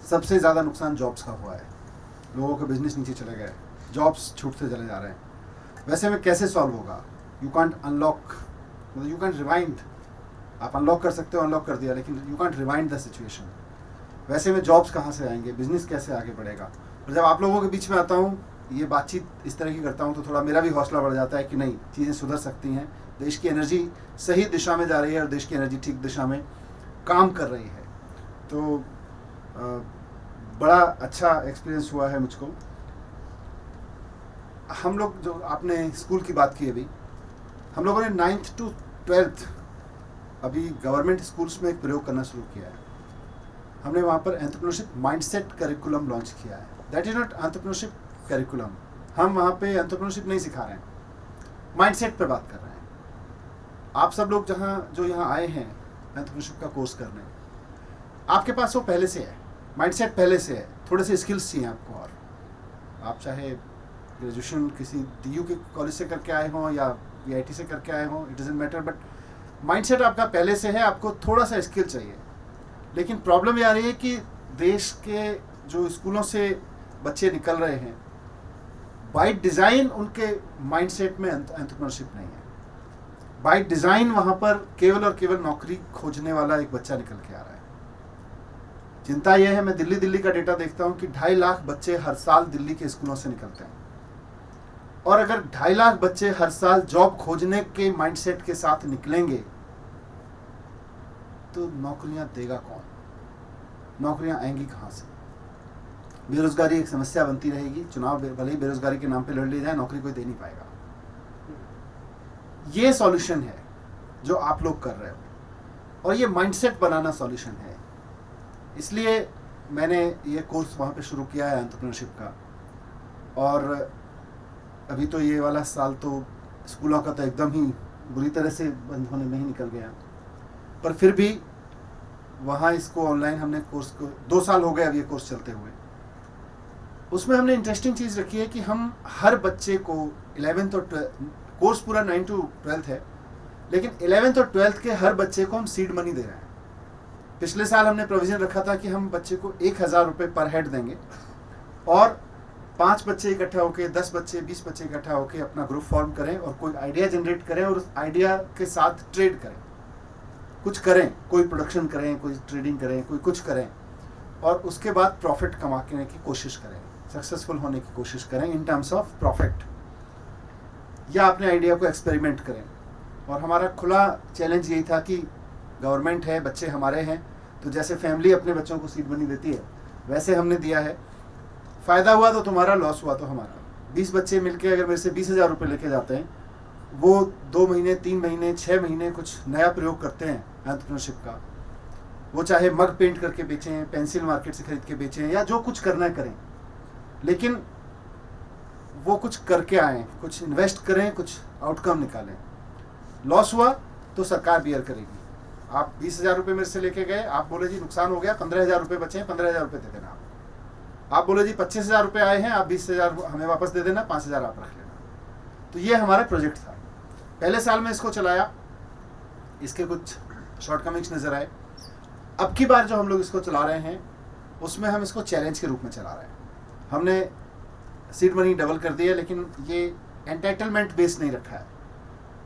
सबसे ज़्यादा नुकसान जॉब्स का हुआ है, लोगों के बिजनेस नीचे चले गए, जॉब्स छूटते चले जा रहे हैं। वैसे में कैसे सॉल्व होगा? यू कांट अनलॉक, मतलब यू कांट रिवाइंड। आप अनलॉक कर सकते हो, अनलॉक कर दिया, लेकिन you can't rewind the situation. वैसे में जॉब्स कहाँ से आएंगे, बिजनेस कैसे आगे बढ़ेगा? और जब आप लोगों के बीच में आता हूँ, ये बातचीत इस तरह की करता हूँ, तो थोड़ा मेरा भी हौसला बढ़ जाता है कि नहीं, चीज़ें सुधर सकती हैं, देश की एनर्जी सही दिशा में जा रही है और देश की एनर्जी ठीक दिशा में काम कर रही है। तो बड़ा अच्छा एक्सपीरियंस हुआ है मुझको। हम लोग जो आपने स्कूल की बात की अभी, हम लोगों ने 9th to 12th अभी गवर्नमेंट स्कूल्स में एक प्रयोग करना शुरू किया है। हमने वहाँ पर एंटरप्रेन्योरशिप माइंडसेट करिकुलम लॉन्च किया है। That is not entrepreneurship curriculum. हम वहाँ पे एंटरप्रेन्योरशिप नहीं सिखा रहे हैं, माइंडसेट पे बात कर रहे हैं। आप सब लोग जो यहाँ आए हैं एंटरप्रेन्योरशिप का कोर्स करने, आपके पास वो पहले से है, माइंडसेट पहले से है। थोड़े से स्किल्स चाहिए आपको, और आप चाहे ग्रेजुएशन किसी DU के कॉलेज से करके आए हों या VIT से करके आए हों, it doesn't matter, but mindset आपका पहले से है। आपको थोड़ा सा स्किल चाहिए। लेकिन प्रॉब्लम ये आ रही है कि देश के जो स्कूलों से बच्चे निकल रहे हैं, बाय डिज़ाइन उनके माइंडसेट में एंटरप्रेन्योरशिप नहीं है। बाय डिज़ाइन वहाँ पर केवल और केवल नौकरी खोजने वाला एक बच्चा निकल के आ रहा है। चिंता यह है, मैं दिल्ली का डेटा देखता हूँ कि 2.5 लाख बच्चे हर साल दिल्ली के स्कूलों से निकलते हैं, और अगर 2.5 लाख बच्चे हर साल जॉब खोजने के माइंडसेट के साथ निकलेंगे तो नौकरियां देगा कौन? नौकरियां आएंगी कहाँ से? बेरोजगारी एक समस्या बनती रहेगी। चुनाव भले ही बेरोजगारी के नाम पे लड़ लिया जाए, नौकरी कोई दे नहीं पाएगा। ये सॉल्यूशन है जो आप लोग कर रहे हो, और ये माइंडसेट बनाना सॉल्यूशन है। इसलिए मैंने ये कोर्स वहाँ पे शुरू किया है एंटरप्रेन्योरशिप का। और अभी तो ये वाला साल तो स्कूलों का तो एकदम ही बुरी तरह से बंद होने में ही निकल गया, पर फिर भी वहाँ इसको ऑनलाइन हमने कोर्स को 2 साल हो गए अब ये कोर्स चलते हुए। उसमें हमने इंटरेस्टिंग चीज़ रखी है कि हम हर बच्चे को 11th और 12th, कोर्स पूरा 9 to 12th है, लेकिन 11th और 12th के हर बच्चे को हम सीड मनी दे रहे हैं। पिछले साल हमने प्रोविज़न रखा था कि हम बच्चे को 1000 रुपये पर हेड देंगे, और 5 बच्चे इकट्ठा होकर, 10 बच्चे, 20 बच्चे इकट्ठा होकर अपना ग्रुप फॉर्म करें और कोई आइडिया जनरेट करें, और उस आइडिया के साथ ट्रेड करें, कुछ करें, कोई प्रोडक्शन करें, कोई ट्रेडिंग करें, कोई कुछ करें, और उसके बाद प्रॉफिट कमाने की कोशिश करें, सक्सेसफुल होने की कोशिश करें इन टर्म्स ऑफ प्रॉफिट, या अपने आइडिया को एक्सपेरिमेंट करें। और हमारा खुला चैलेंज यही था कि गवर्नमेंट है, बच्चे हमारे हैं, तो जैसे फैमिली अपने बच्चों को सीड मनी देती है वैसे हमने दिया है। फ़ायदा हुआ तो तुम्हारा, लॉस हुआ तो हमारा। 20 बच्चे मिलके अगर मेरे से 20,000 रुपये लेके जाते हैं, वो 2 महीने, 3 महीने, 6 महीने कुछ नया प्रयोग करते हैं एंटरप्रेन्योरशिप का। वो चाहे मग पेंट करके बेचें, पेंसिल मार्केट से खरीद के बेचें, या जो कुछ करना है करें, लेकिन वो कुछ करके आएँ, कुछ इन्वेस्ट करें, कुछ आउटकम निकालें। लॉस हुआ तो सरकार बियर करेगी। आप 20,000 रुपये मेरे से लेके गए, आप बोले जी नुकसान हो गया, 15,000 रुपये बचे हैं, 15,000 रुपये दे देना आप बोले जी 25,000 रुपये आए हैं, आप 20,000 हमें वापस दे देना, 5,000 आप रख लेना। तो ये हमारा प्रोजेक्ट था। पहले साल में इसको चलाया, इसके कुछ शॉर्टकमिंग्स नज़र आए। अब की बार जो हम लोग इसको चला रहे हैं उसमें हम इसको चैलेंज के रूप में चला रहे हैं। हमने सीड मनी डबल कर दी है, लेकिन ये एंटाइटलमेंट बेस्ड नहीं रखा है,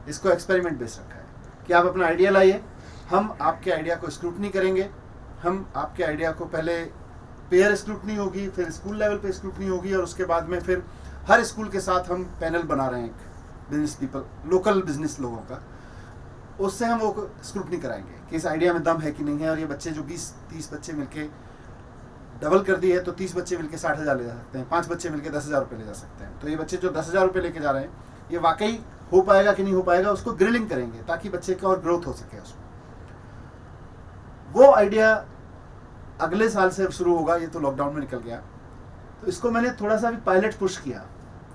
इसको एक्सपेरिमेंट बेस्ड रखा है कि आप अपना आइडिया लाइए, हम आपके आइडिया को स्क्रूटनी करेंगे, हम आपके आइडिया को पहले पेयर स्क्रूटनी होगी, फिर स्कूल लेवल पे स्क्रूटनी होगी, और उसके बाद में फिर हर स्कूल के साथ हम पैनल बना रहे हैं एक बिजनेस पीपल, लोकल बिजनेस लोगों का, उससे हम वो स्क्रूटनी कराएंगे कि इस आइडिया में दम है कि नहीं है। और ये बच्चे जो 20-30 बच्चे मिलके डबल कर दिए तो 30 बच्चे मिलके 60,000 ले जा सकते हैं, 5 बच्चे मिलके 10,000 रुपये ले जा सकते हैं। तो ये बच्चे जो 10,000 रुपये लेके जा रहे हैं, ये वाकई हो पाएगा कि नहीं हो पाएगा, उसको ग्रिलिंग करेंगे ताकि बच्चे का और ग्रोथ हो सके उसमें। वो आइडिया अगले साल से शुरू होगा, ये तो लॉकडाउन में निकल गया, तो इसको मैंने थोड़ा सा भी पायलट पुश किया।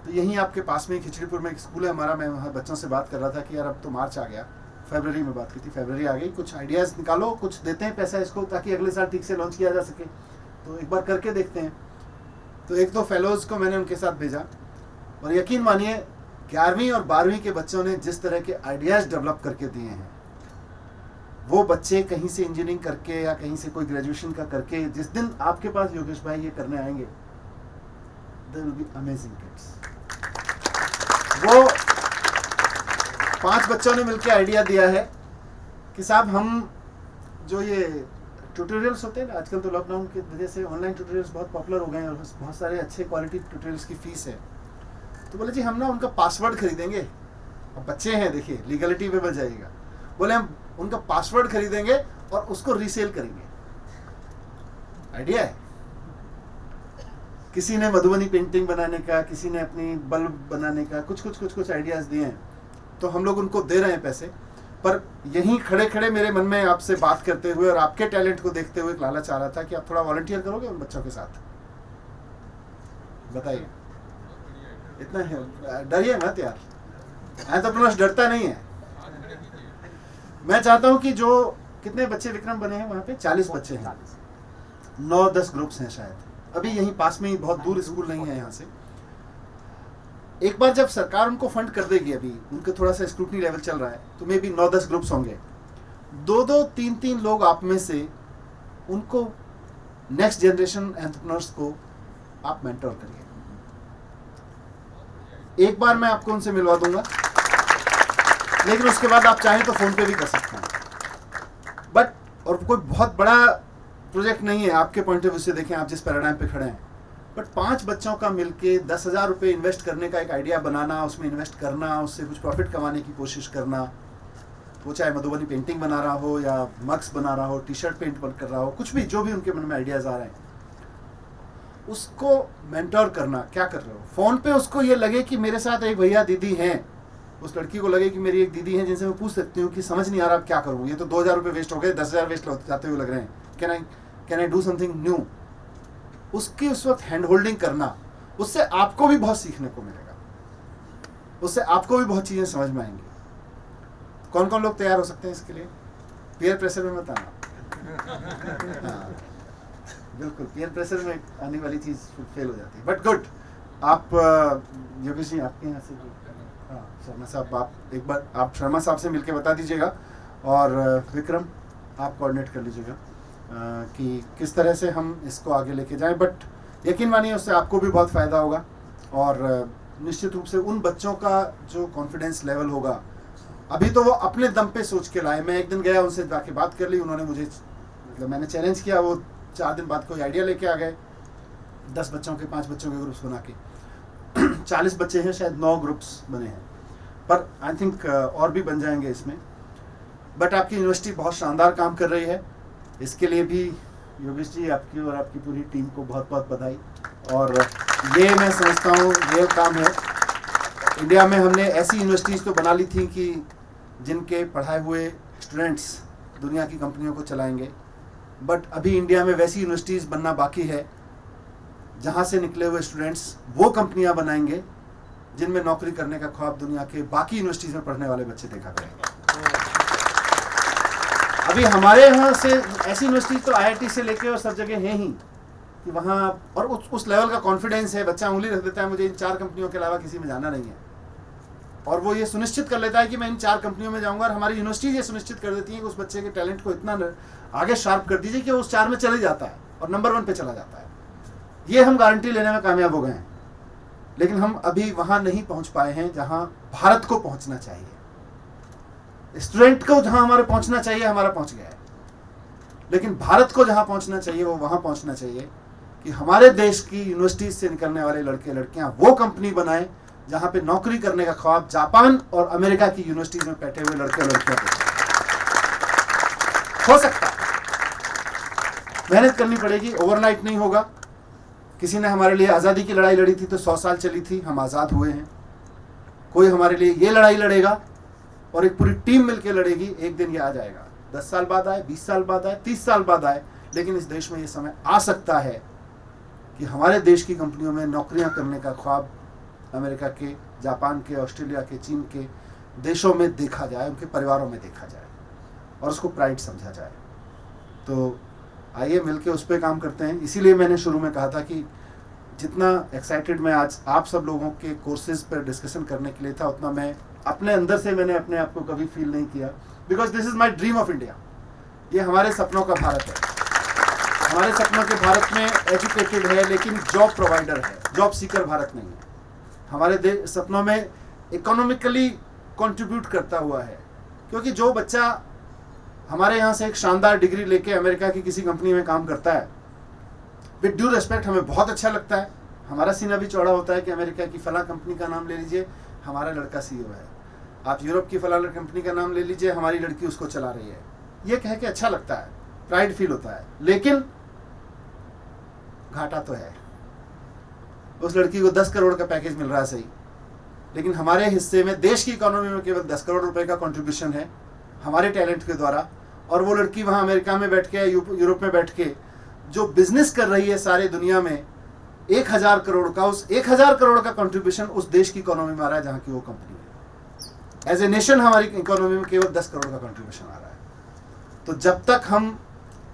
तो यहीं आपके पास में खिचड़ीपुर में एक स्कूल है हमारा, मैं वहाँ बच्चों से बात कर रहा था कि यार अब तो मार्च आ गया, फरवरी में बात की थी, फरवरी आ गई, कुछ आइडियाज़ निकालो, कुछ देते हैं पैसा इसको ताकि अगले साल ठीक से लॉन्च किया जा सके, तो एक बार करके देखते हैं। तो एक दो फेलोज़ को मैंने उनके साथ भेजा, और यकीन मानिए 11वीं और 12वीं के बच्चों ने जिस तरह के आइडियाज़ डेवलप करके दिए हैं, वो बच्चे कहीं से इंजीनियरिंग करके या कहीं से कोई ग्रेजुएशन का करके जिस दिन आपके पास योगेश भाई ये करने आएंगे, they will be amazing kids. वो 5 बच्चों ने मिलकर आइडिया दिया है कि साहब हम जो ये ट्यूटोरियल्स होते हैं ना, आजकल तो लॉकडाउन की वजह से ऑनलाइन ट्यूटोरियल्स बहुत पॉपुलर हो गए हैं और बहुत सारे अच्छे क्वालिटी ट्यूटोरियल्स की फीस है, तो बोले जी हम ना उनका पासवर्ड खरीदेंगे। अब बच्चे हैं, देखिए लीगलिटी पे बच जाएगा, बोले हम उनका पासवर्ड खरीदेंगे और उसको रीसेल करेंगे। आइडिया है, किसी ने मधुबनी पेंटिंग बनाने का, किसी ने अपनी बल्ब बनाने का, कुछ आइडियाज दिए हैं, तो हम लोग उनको दे रहे हैं पैसे। पर यहीं खड़े खड़े मेरे मन में आपसे बात करते हुए और आपके टैलेंट को देखते हुए एक लालच आ रहा था कि आप थोड़ा वॉलंटियर करोगे उन बच्चों के साथ, बताइए। इतना है, डरिए मत यार, एंटरप्रेन्योर्स डरता नहीं है। मैं चाहता हूं कि जो कितने बच्चे विक्रम बने हैं वहां पे 40 बच्चे हैं, 9-10 ग्रुप्स हैं शायद, अभी यहीं पास में ही, बहुत दूर स्कूल नहीं है यहाँ से। एक बार जब सरकार उनको फंड कर देगी, अभी उनके थोड़ा सा स्क्रूटनी लेवल चल रहा है, तो मे भी 9-10 ग्रुप्स होंगे, 2-2, 3-3 लोग आप में से उनको नेक्स्ट जनरेशन एंटरप्रेन्योर्स को आप मेंटर करिए। एक बार मैं आपको उनसे मिलवा दूंगा, लेकिन उसके बाद आप चाहें तो फोन पे भी कर सकते हैं। बट और कोई बहुत बड़ा प्रोजेक्ट नहीं है आपके पॉइंट ऑफ व्यू से देखें, आप जिस पैराडाइम पे खड़े हैं, बट 5 बच्चों का मिलके 10,000 रुपये इन्वेस्ट करने का एक आइडिया बनाना, उसमें इन्वेस्ट करना, उससे कुछ प्रॉफिट कमाने की कोशिश करना, वो चाहे मधुबनी पेंटिंग बना रहा हो या मग्स बना रहा हो, टी शर्ट पेंट कर रहा हो, कुछ भी, जो भी उनके मन में आइडियाज़ आ रहे हैं, उसको मेंटोर करना। क्या कर रहे हो, फ़ोन पे उसको ये लगे कि मेरे साथ एक भैया दीदी हैं, उस लड़की को लगे कि मेरी एक दीदी है जिनसे मैं पूछ सकती हूँ कि समझ नहीं आ रहा अब क्या करूँ, ये तो 2,000 रुपये वेस्ट हो गए, 10,000 वेस्ट जाते हुए लग रहे हैं, can I do something new. उसकी उस वक्त हैंड होल्डिंग करना, उससे आपको भी बहुत सीखने को मिलेगा, उससे आपको भी बहुत चीज़ें समझ में आएंगी। कौन कौन लोग तैयार हो सकते हैं इसके लिए? पीयर प्रेशर में मत आना। हाँ बिल्कुल, पीयर प्रेशर में आने वाली चीज़ फेल हो जाती है, बट गुड। आप योगेश जी आपके यहाँ से, हाँ शर्मा साहब, आप एक बार आप शर्मा साहब से मिलके बता दीजिएगा, और विक्रम आप कोऑर्डिनेट कर लीजिएगा कि किस तरह से हम इसको आगे लेके जाएं। बट यकीन मानिए उससे आपको भी बहुत फ़ायदा होगा, और निश्चित रूप से उन बच्चों का जो कॉन्फिडेंस लेवल होगा, अभी तो वो अपने दम पे सोच के लाए। मैं एक दिन गया, उनसे जाके बात कर ली, उन्होंने मुझे, मतलब मैंने चैलेंज किया, वो 4 दिन बाद कोई आइडिया लेके आ गए, 10 बच्चों के, 5 बच्चों के ग्रुप्स बना के 40 बच्चे हैं, शायद 9 ग्रुप्स बने हैं, पर आई थिंक और भी बन जाएंगे इसमें। बट आपकी यूनिवर्सिटी बहुत शानदार काम कर रही है, इसके लिए भी योगेश जी आपकी और आपकी पूरी टीम को बहुत बहुत बधाई। और ये मैं समझता हूँ रियल काम है। इंडिया में हमने ऐसी यूनिवर्सिटीज़ तो बना ली थी कि जिनके पढ़ाए हुए स्टूडेंट्स दुनिया की कंपनियों को चलाएंगे, बट अभी इंडिया में वैसी यूनिवर्सिटीज़ बनना बाकी है जहाँ से निकले हुए स्टूडेंट्स वो कंपनियाँ बनाएंगे जिनमें नौकरी करने का ख्वाब दुनिया के बाकी यूनिवर्सिटीज़ में पढ़ने वाले बच्चे देखा करेंगे। अभी हमारे यहाँ से ऐसी यूनिवर्सिटी तो IIT से लेके और सब जगह हैं ही कि वहाँ, और उस लेवल का कॉन्फिडेंस है, बच्चा उंगली रख देता है मुझे इन 4 कंपनियों के अलावा किसी में जाना नहीं है, और वो ये सुनिश्चित कर लेता है कि मैं इन 4 कंपनियों में जाऊँगा। और हमारी यूनिवर्सिटी ये सुनिश्चित कर देती है कि उस बच्चे के टैलेंट को इतना आगे शार्प कर दीजिए कि वो उस 4 में चले जाता है और नंबर 1 पे चला जाता है। ये हम गारंटी लेने में कामयाब हो गए हैं। लेकिन हम अभी वहाँ नहीं पहुँच पाए हैं जहाँ भारत को पहुँचना चाहिए। स्टूडेंट को जहाँ हमारे पहुँचना चाहिए हमारा पहुँच गया है, लेकिन भारत को जहाँ पहुँचना चाहिए वो वहाँ पहुँचना चाहिए कि हमारे देश की यूनिवर्सिटीज से निकलने वाले लड़के लड़कियाँ वो कंपनी बनाएं जहाँ पे नौकरी करने का ख्वाब जापान और अमेरिका की यूनिवर्सिटीज में बैठे हुए लड़के लड़कियाँ हो सकता है। मेहनत करनी पड़ेगी, ओवरनाइट नहीं होगा। किसी ने हमारे लिए आज़ादी की लड़ाई लड़ी थी तो 100 साल चली थी, हम आज़ाद हुए हैं। कोई हमारे लिए ये लड़ाई लड़ेगा और एक पूरी टीम मिलकर लड़ेगी, एक दिन ये आ जाएगा। 10 साल बाद आए, 20 साल बाद आए, 30 साल बाद आए, लेकिन इस देश में ये समय आ सकता है कि हमारे देश की कंपनियों में नौकरियां करने का ख्वाब अमेरिका के, जापान के, ऑस्ट्रेलिया के, चीन के देशों में देखा जाए, उनके परिवारों में देखा जाए और उसको प्राइड समझा जाए। तो आइए मिलके उस पर काम करते हैं। इसीलिए मैंने शुरू में कहा था कि जितना एक्साइटेड मैं आज आप सब लोगों के कोर्सेज पर डिस्कशन करने के लिए था, उतना मैं अपने अंदर से मैंने अपने आप को कभी फील नहीं किया, because this is my dream of India. ये हमारे सपनों का भारत है। हमारे सपनों के भारत में एजुकेटेड है लेकिन जॉब प्रोवाइडर है, जॉब सीकर भारत नहीं है। हमारे सपनों में इकोनॉमिकली कंट्रीब्यूट करता हुआ है, क्योंकि जो बच्चा हमारे यहाँ से एक शानदार डिग्री लेके अमेरिका की किसी कंपनी में काम करता है, विद ड्यू रिस्पेक्ट हमें बहुत अच्छा लगता है। हमारा सीना भी चौड़ा होता है कि अमेरिका की फला कंपनी का नाम ले लीजिए, हमारा लड़का CEO है। आप यूरोप की फला कंपनी का नाम ले लीजिए, हमारी लड़की उसको चला रही है। ये कह के अच्छा लगता है, प्राइड फील होता है, लेकिन घाटा तो है। उस लड़की को 10 करोड़ का पैकेज मिल रहा है, सही, लेकिन हमारे हिस्से में देश की इकोनॉमी में केवल 10 करोड़ रुपए का कंट्रीब्यूशन है हमारे टैलेंट के द्वारा। और वो लड़की वहाँ अमेरिका में बैठ के, यूरोप में बैठ के जो बिजनेस कर रही है सारे दुनिया में, 1000 करोड़ का, उस 1000 करोड़ का कंट्रीब्यूशन उस देश की इकोनॉमी में आ रहा है जहाँ की वो कंपनी है। एज ए नेशन हमारी इकोनॉमी में केवल 10 करोड़ का कंट्रीब्यूशन आ रहा है। तो जब तक हम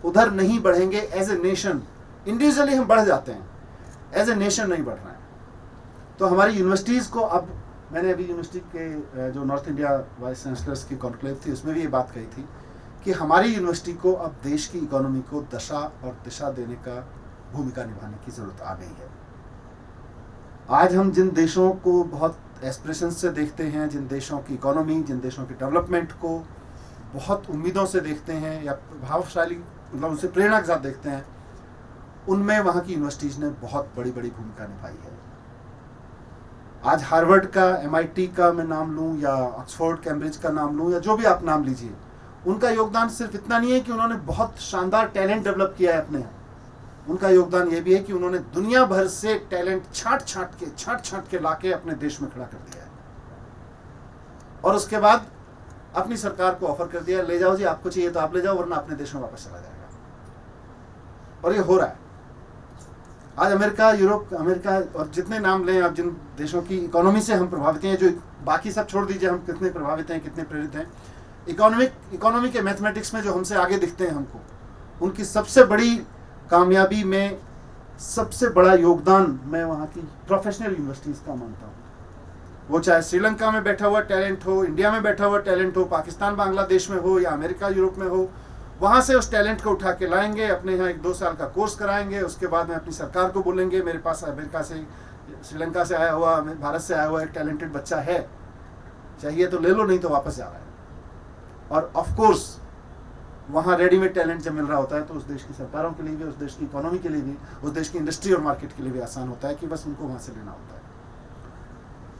उधर नहीं बढ़ेंगे एज ए नेशन, इंडिविजुअली हम बढ़ जाते हैं, एज ए नेशन नहीं बढ़ रहा है। तो हमारी यूनिवर्सिटीज़ को, अब मैंने अभी यूनिवर्सिटी के जो नॉर्थ इंडिया वाइस चांसलर्स की कॉन्क्लेव थी उसमें भी ये बात कही थी कि हमारी यूनिवर्सिटी को अब देश की इकोनॉमी को दशा और दिशा देने का भूमिका निभाने की ज़रूरत आ गई है। आज हम जिन देशों को बहुत एस्पिरेशन से देखते हैं, जिन देशों की इकोनॉमी, जिन देशों की डेवलपमेंट को बहुत उम्मीदों से देखते हैं या प्रभावशाली, मतलब उनसे प्रेरणा के साथ देखते हैं, उनमें वहाँ की यूनिवर्सिटीज़ ने बहुत बड़ी बड़ी भूमिका निभाई है। आज हार्वर्ड का, MIT का मैं नाम लूँ या ऑक्सफोर्ड, कैम्ब्रिज का नाम लूँ या जो भी आप नाम लीजिए, उनका योगदान सिर्फ इतना नहीं है कि उन्होंने बहुत शानदार टैलेंट डेवलप किया है अपने यहाँ। उनका योगदान ये भी है कि उन्होंने दुनिया भर से टैलेंट छांट छांट के लाके अपने देश में खड़ा कर दिया है और उसके बाद अपनी सरकार को ऑफर कर दिया, ले जाओ जी, आपको चाहिए तो आप ले जाओ, वरना अपने देश में वापस चला जाएगा। और ये हो रहा है। आज अमेरिका, यूरोप, अमेरिका और जितने नाम लें आप, जिन देशों की इकोनॉमी से हम प्रभावित हैं, जो बाकी सब छोड़ दीजिए हम कितने प्रभावित हैं, कितने प्रेरित हैं, इकोनॉमी के मैथमेटिक्स में जो हमसे आगे दिखते हैं हमको, उनकी सबसे बड़ी कामयाबी में सबसे बड़ा योगदान मैं वहाँ की प्रोफेशनल यूनिवर्सिटीज़ का मानता हूँ। वो चाहे श्रीलंका में बैठा हुआ टैलेंट हो, इंडिया में बैठा हुआ टैलेंट हो, पाकिस्तान बांग्लादेश में हो या अमेरिका यूरोप में हो, वहाँ से उस टैलेंट को उठा के लाएंगे, अपने यहाँ 1-2 साल का कोर्स कराएंगे, उसके बाद में अपनी सरकार को बोलेंगे मेरे पास अमेरिका से, श्रीलंका से आया हुआ, भारत से आया हुआ एक टैलेंटेड बच्चा है, चाहिए तो ले लो, नहीं तो वापस जा रहा है। और ऑफ कोर्स वहाँ रेडीमेड टैलेंट जब मिल रहा होता है तो उस देश की सरकारों के लिए भी, उस देश की इकोनॉमी के लिए भी, उस देश की इंडस्ट्री और मार्केट के लिए भी आसान होता है कि बस उनको वहाँ से लेना होता है।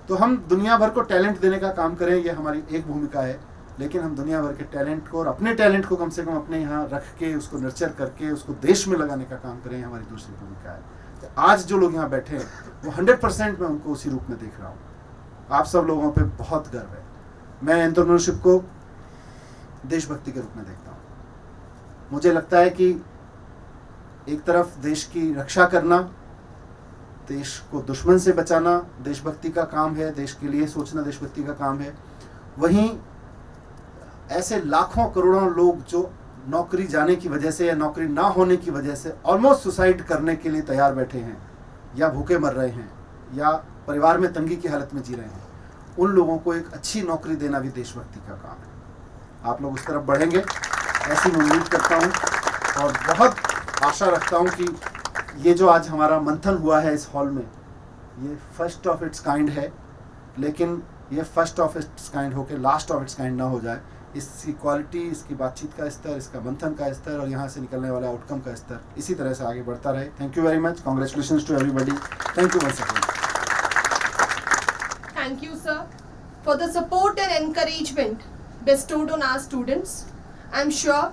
तो हम दुनिया भर को टैलेंट देने का काम करें, ये हमारी एक भूमिका है, लेकिन हम दुनिया भर के टैलेंट को और अपने टैलेंट को कम से कम अपने यहाँ रख के, उसको नर्चर करके, उसको देश में लगाने का काम करें, हमारी दूसरी भूमिका है। तो आज जो लोग यहाँ बैठे हैं वो 100% मैं उनको उसी रूप में देख रहा हूँ। आप सब लोगों पे बहुत गर्व है। मैं एंटरप्रेन्योरशिप को देशभक्ति के रूप में देखता हूँ। मुझे लगता है कि एक तरफ देश की रक्षा करना, देश को दुश्मन से बचाना देशभक्ति का काम है, देश के लिए सोचना देशभक्ति का काम है, वहीं ऐसे लाखों करोड़ों लोग जो नौकरी जाने की वजह से या नौकरी ना होने की वजह से ऑलमोस्ट सुसाइड करने के लिए तैयार बैठे हैं या भूखे मर रहे हैं या परिवार में तंगी की हालत में जी रहे हैं, उन लोगों को एक अच्छी नौकरी देना भी देशभक्ति का काम है। आप लोग उस तरफ बढ़ेंगे ऐसी मैं उम्मीद करता हूँ और बहुत आशा रखता हूँ कि ये जो आज हमारा मंथन हुआ है इस हॉल में, ये फर्स्ट ऑफ इट्स काइंड है, लेकिन ये फर्स्ट ऑफ इट्स काइंड होकर लास्ट ऑफ इट्स काइंड ना हो जाए। इसकी क्वालिटी, इसकी बातचीत का स्तर, इसका मंथन का स्तर और यहाँ से निकलने वाले आउटकम का स्तर इसी तरह से आगे बढ़ता रहे। Thank you very much. Congratulations to everybody. Thank you once again. Thank you, sir, for the support and encouragement bestowed on our students. I'm sure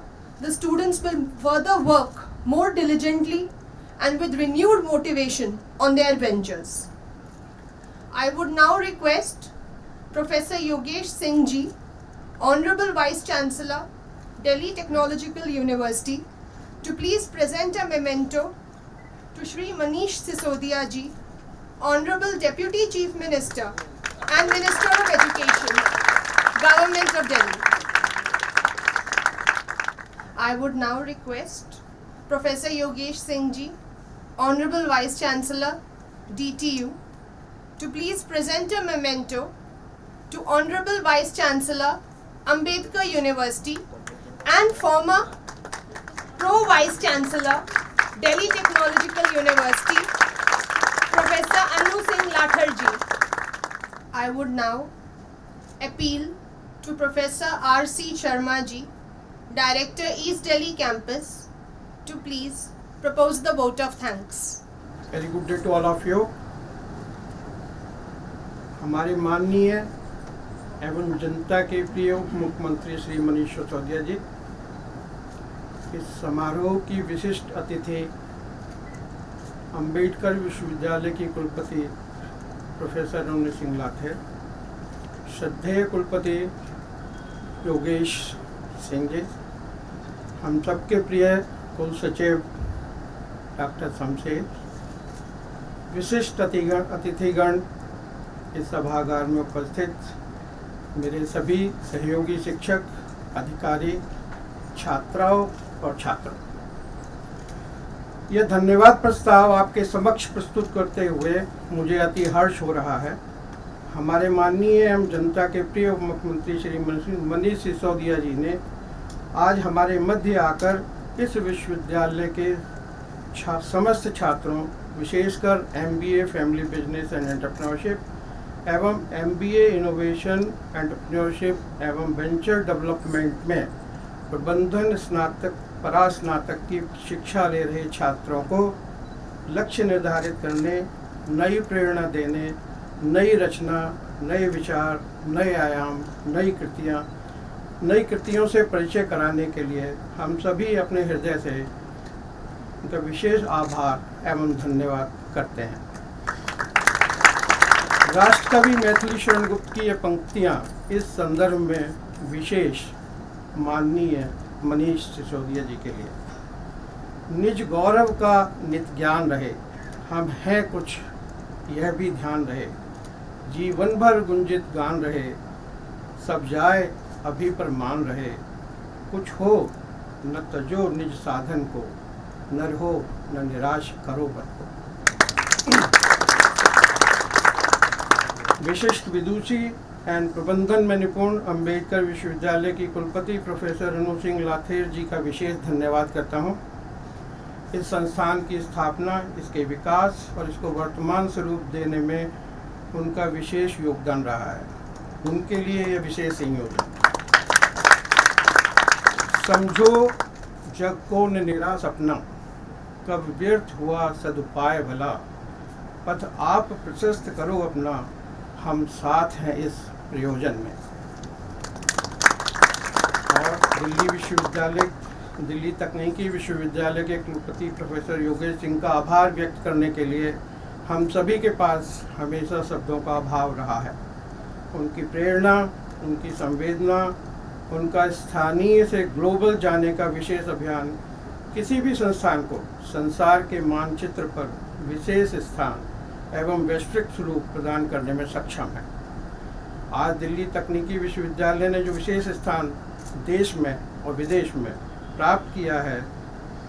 the students will further work more diligently and with renewed motivation on their ventures. I would now request Professor Yogesh Singh Ji, Honorable Vice Chancellor, Delhi Technological University, to please present a memento to Shri Manish Sisodia Ji, Honorable Deputy Chief Minister and Minister of Education, Government of Delhi. I would now request Professor Yogesh Singh Ji, Honorable Vice Chancellor, DTU, to please present a memento to Honorable Vice Chancellor, Ambedkar University and former Pro Vice Chancellor, Delhi Technological University, Professor Anu Singh Lathar Ji. I would now appeal to Professor R.C. Sharma Ji, Director East Delhi Campus, to please propose the vote of thanks. Very good day to all of you. हमारे माननीय एवं जनता के प्रिय उप मुख्यमंत्री श्री मनीष सिसोदिया जी, इस समारोह की विशिष्ट अतिथि अंबेडकर विश्वविद्यालय की कुलपति प्रोफेसर अनु सिंह लाथेर, श्रद्धेय कुलपति योगेश सिंह जी, हम सबके प्रिय कुल सचिव डॉक्टर शमशेर, विशिष्ट अतिथिगण, इस सभागार में उपस्थित मेरे सभी सहयोगी शिक्षक, अधिकारी, छात्राओं और छात्रों, यह धन्यवाद प्रस्ताव आपके समक्ष प्रस्तुत करते हुए मुझे अति हर्ष हो रहा है। हमारे माननीय एवं जनता के प्रिय उप मुख्यमंत्री श्री मनीष सिसोदिया जी ने आज हमारे मध्य आकर इस विश्वविद्यालय के समस्त छात्रों, विशेषकर MBA family business and entrepreneurship एवं MBA इनोवेशन एंटरप्रेन्योरशिप एवं वेंचर डेवलपमेंट में प्रबंधन स्नातक परास्नातक की शिक्षा ले रहे छात्रों को लक्ष्य निर्धारित करने, नई प्रेरणा देने, नई रचना, नए विचार, नए आयाम, नई कृतियों से परिचय कराने के लिए हम सभी अपने हृदय से उनका विशेष आभार एवं धन्यवाद करते हैं। राष्ट्रकवि मैथिली शरण गुप्त की ये पंक्तियाँ इस संदर्भ में विशेष माननीय मनीष सिसोदिया जी के लिए। निज गौरव का नित ज्ञान रहे, हम हैं कुछ यह भी ध्यान रहे, जीवन भर गुंजित गान रहे, सब जाए अभी पर मान रहे, कुछ हो न तजो निज साधन को, न रहो न निराश करो बन को। विशिष्ट विदुषी एंड प्रबंधन में निपुण अंबेडकर विश्वविद्यालय की कुलपति प्रोफेसर अनु सिंह लाथेर जी का विशेष धन्यवाद करता हूँ। इस संस्थान की स्थापना, इसके विकास और इसको वर्तमान स्वरूप देने में उनका विशेष योगदान रहा है। उनके लिए यह विशेष संयोजन। समझो जग को निराश अपना, कब व्यर्थ हुआ सदुपाय भला, पथ आप प्रशस्त करो अपना, हम साथ हैं इस प्रयोजन में। और दिल्ली तकनीकी विश्वविद्यालय के कुलपति प्रोफेसर योगेश सिंह का आभार व्यक्त करने के लिए हम सभी के पास हमेशा शब्दों का अभाव रहा है। उनकी प्रेरणा, उनकी संवेदना, उनका स्थानीय से ग्लोबल जाने का विशेष अभियान किसी भी संस्थान को संसार के मानचित्र पर विशेष स्थान एवं वैश्विक स्वरूप प्रदान करने में सक्षम है। आज दिल्ली तकनीकी विश्वविद्यालय ने जो विशेष स्थान देश में और विदेश में प्राप्त किया है,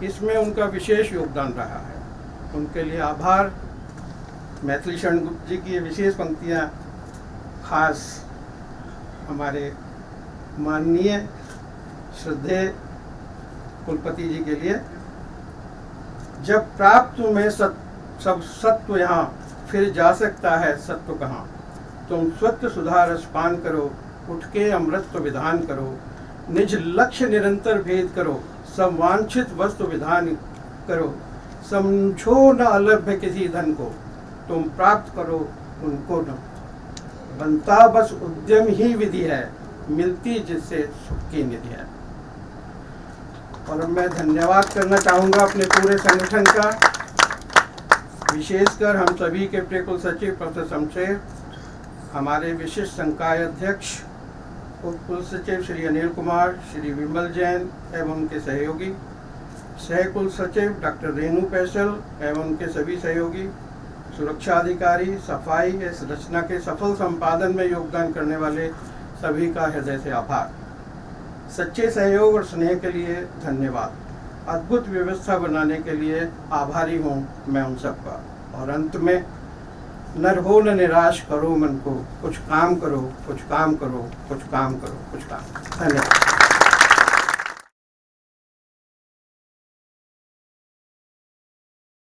इसमें उनका विशेष योगदान रहा है। उनके लिए आभार। मैथिली शरण गुप्त जी की ये विशेष पंक्तियाँ खास हमारे माननीय श्रद्धेय कुलपति जी के लिए। जब प्राप्त में सब सत्व यहाँ फिर जा सकता है सत्व कहाँ। तुम स्वत्व सुधा रस पान करो, उठ के अमृत विधान करो, निज लक्ष्य निरंतर भेद करो, सब वांछित वस्तु विधान करो, समझो न अलभ्य किसी धन को, तुम प्राप्त करो उनको न। बनता बस उद्यम ही विधि है, मिलती जिससे सुख की निधि है। और मैं धन्यवाद करना चाहूँगा अपने पूरे संगठन का, विशेषकर हम सभी के प्रिय कुल सचिव प्रोफेसर शमशेर, हमारे विशिष्ट संकाय अध्यक्ष उप कुल सचिव श्री अनिल कुमार, श्री विमल जैन एवं उनके सहयोगी, सह कुल सचिव डॉक्टर रेणु पैसल एवं उनके सभी सहयोगी, सुरक्षा अधिकारी, सफाई इस रचना के सफल संपादन में योगदान करने वाले सभी का हृदय से आभार। सच्चे सहयोग और स्नेह के लिए धन्यवाद। अद्भुत व्यवस्था बनाने के लिए आभारी हूँ मैं उन सबका। और अंत में, नर हो न निराश करो मन को, कुछ काम करो, कुछ काम करो, कुछ काम करो, कुछ काम। धन्यवाद।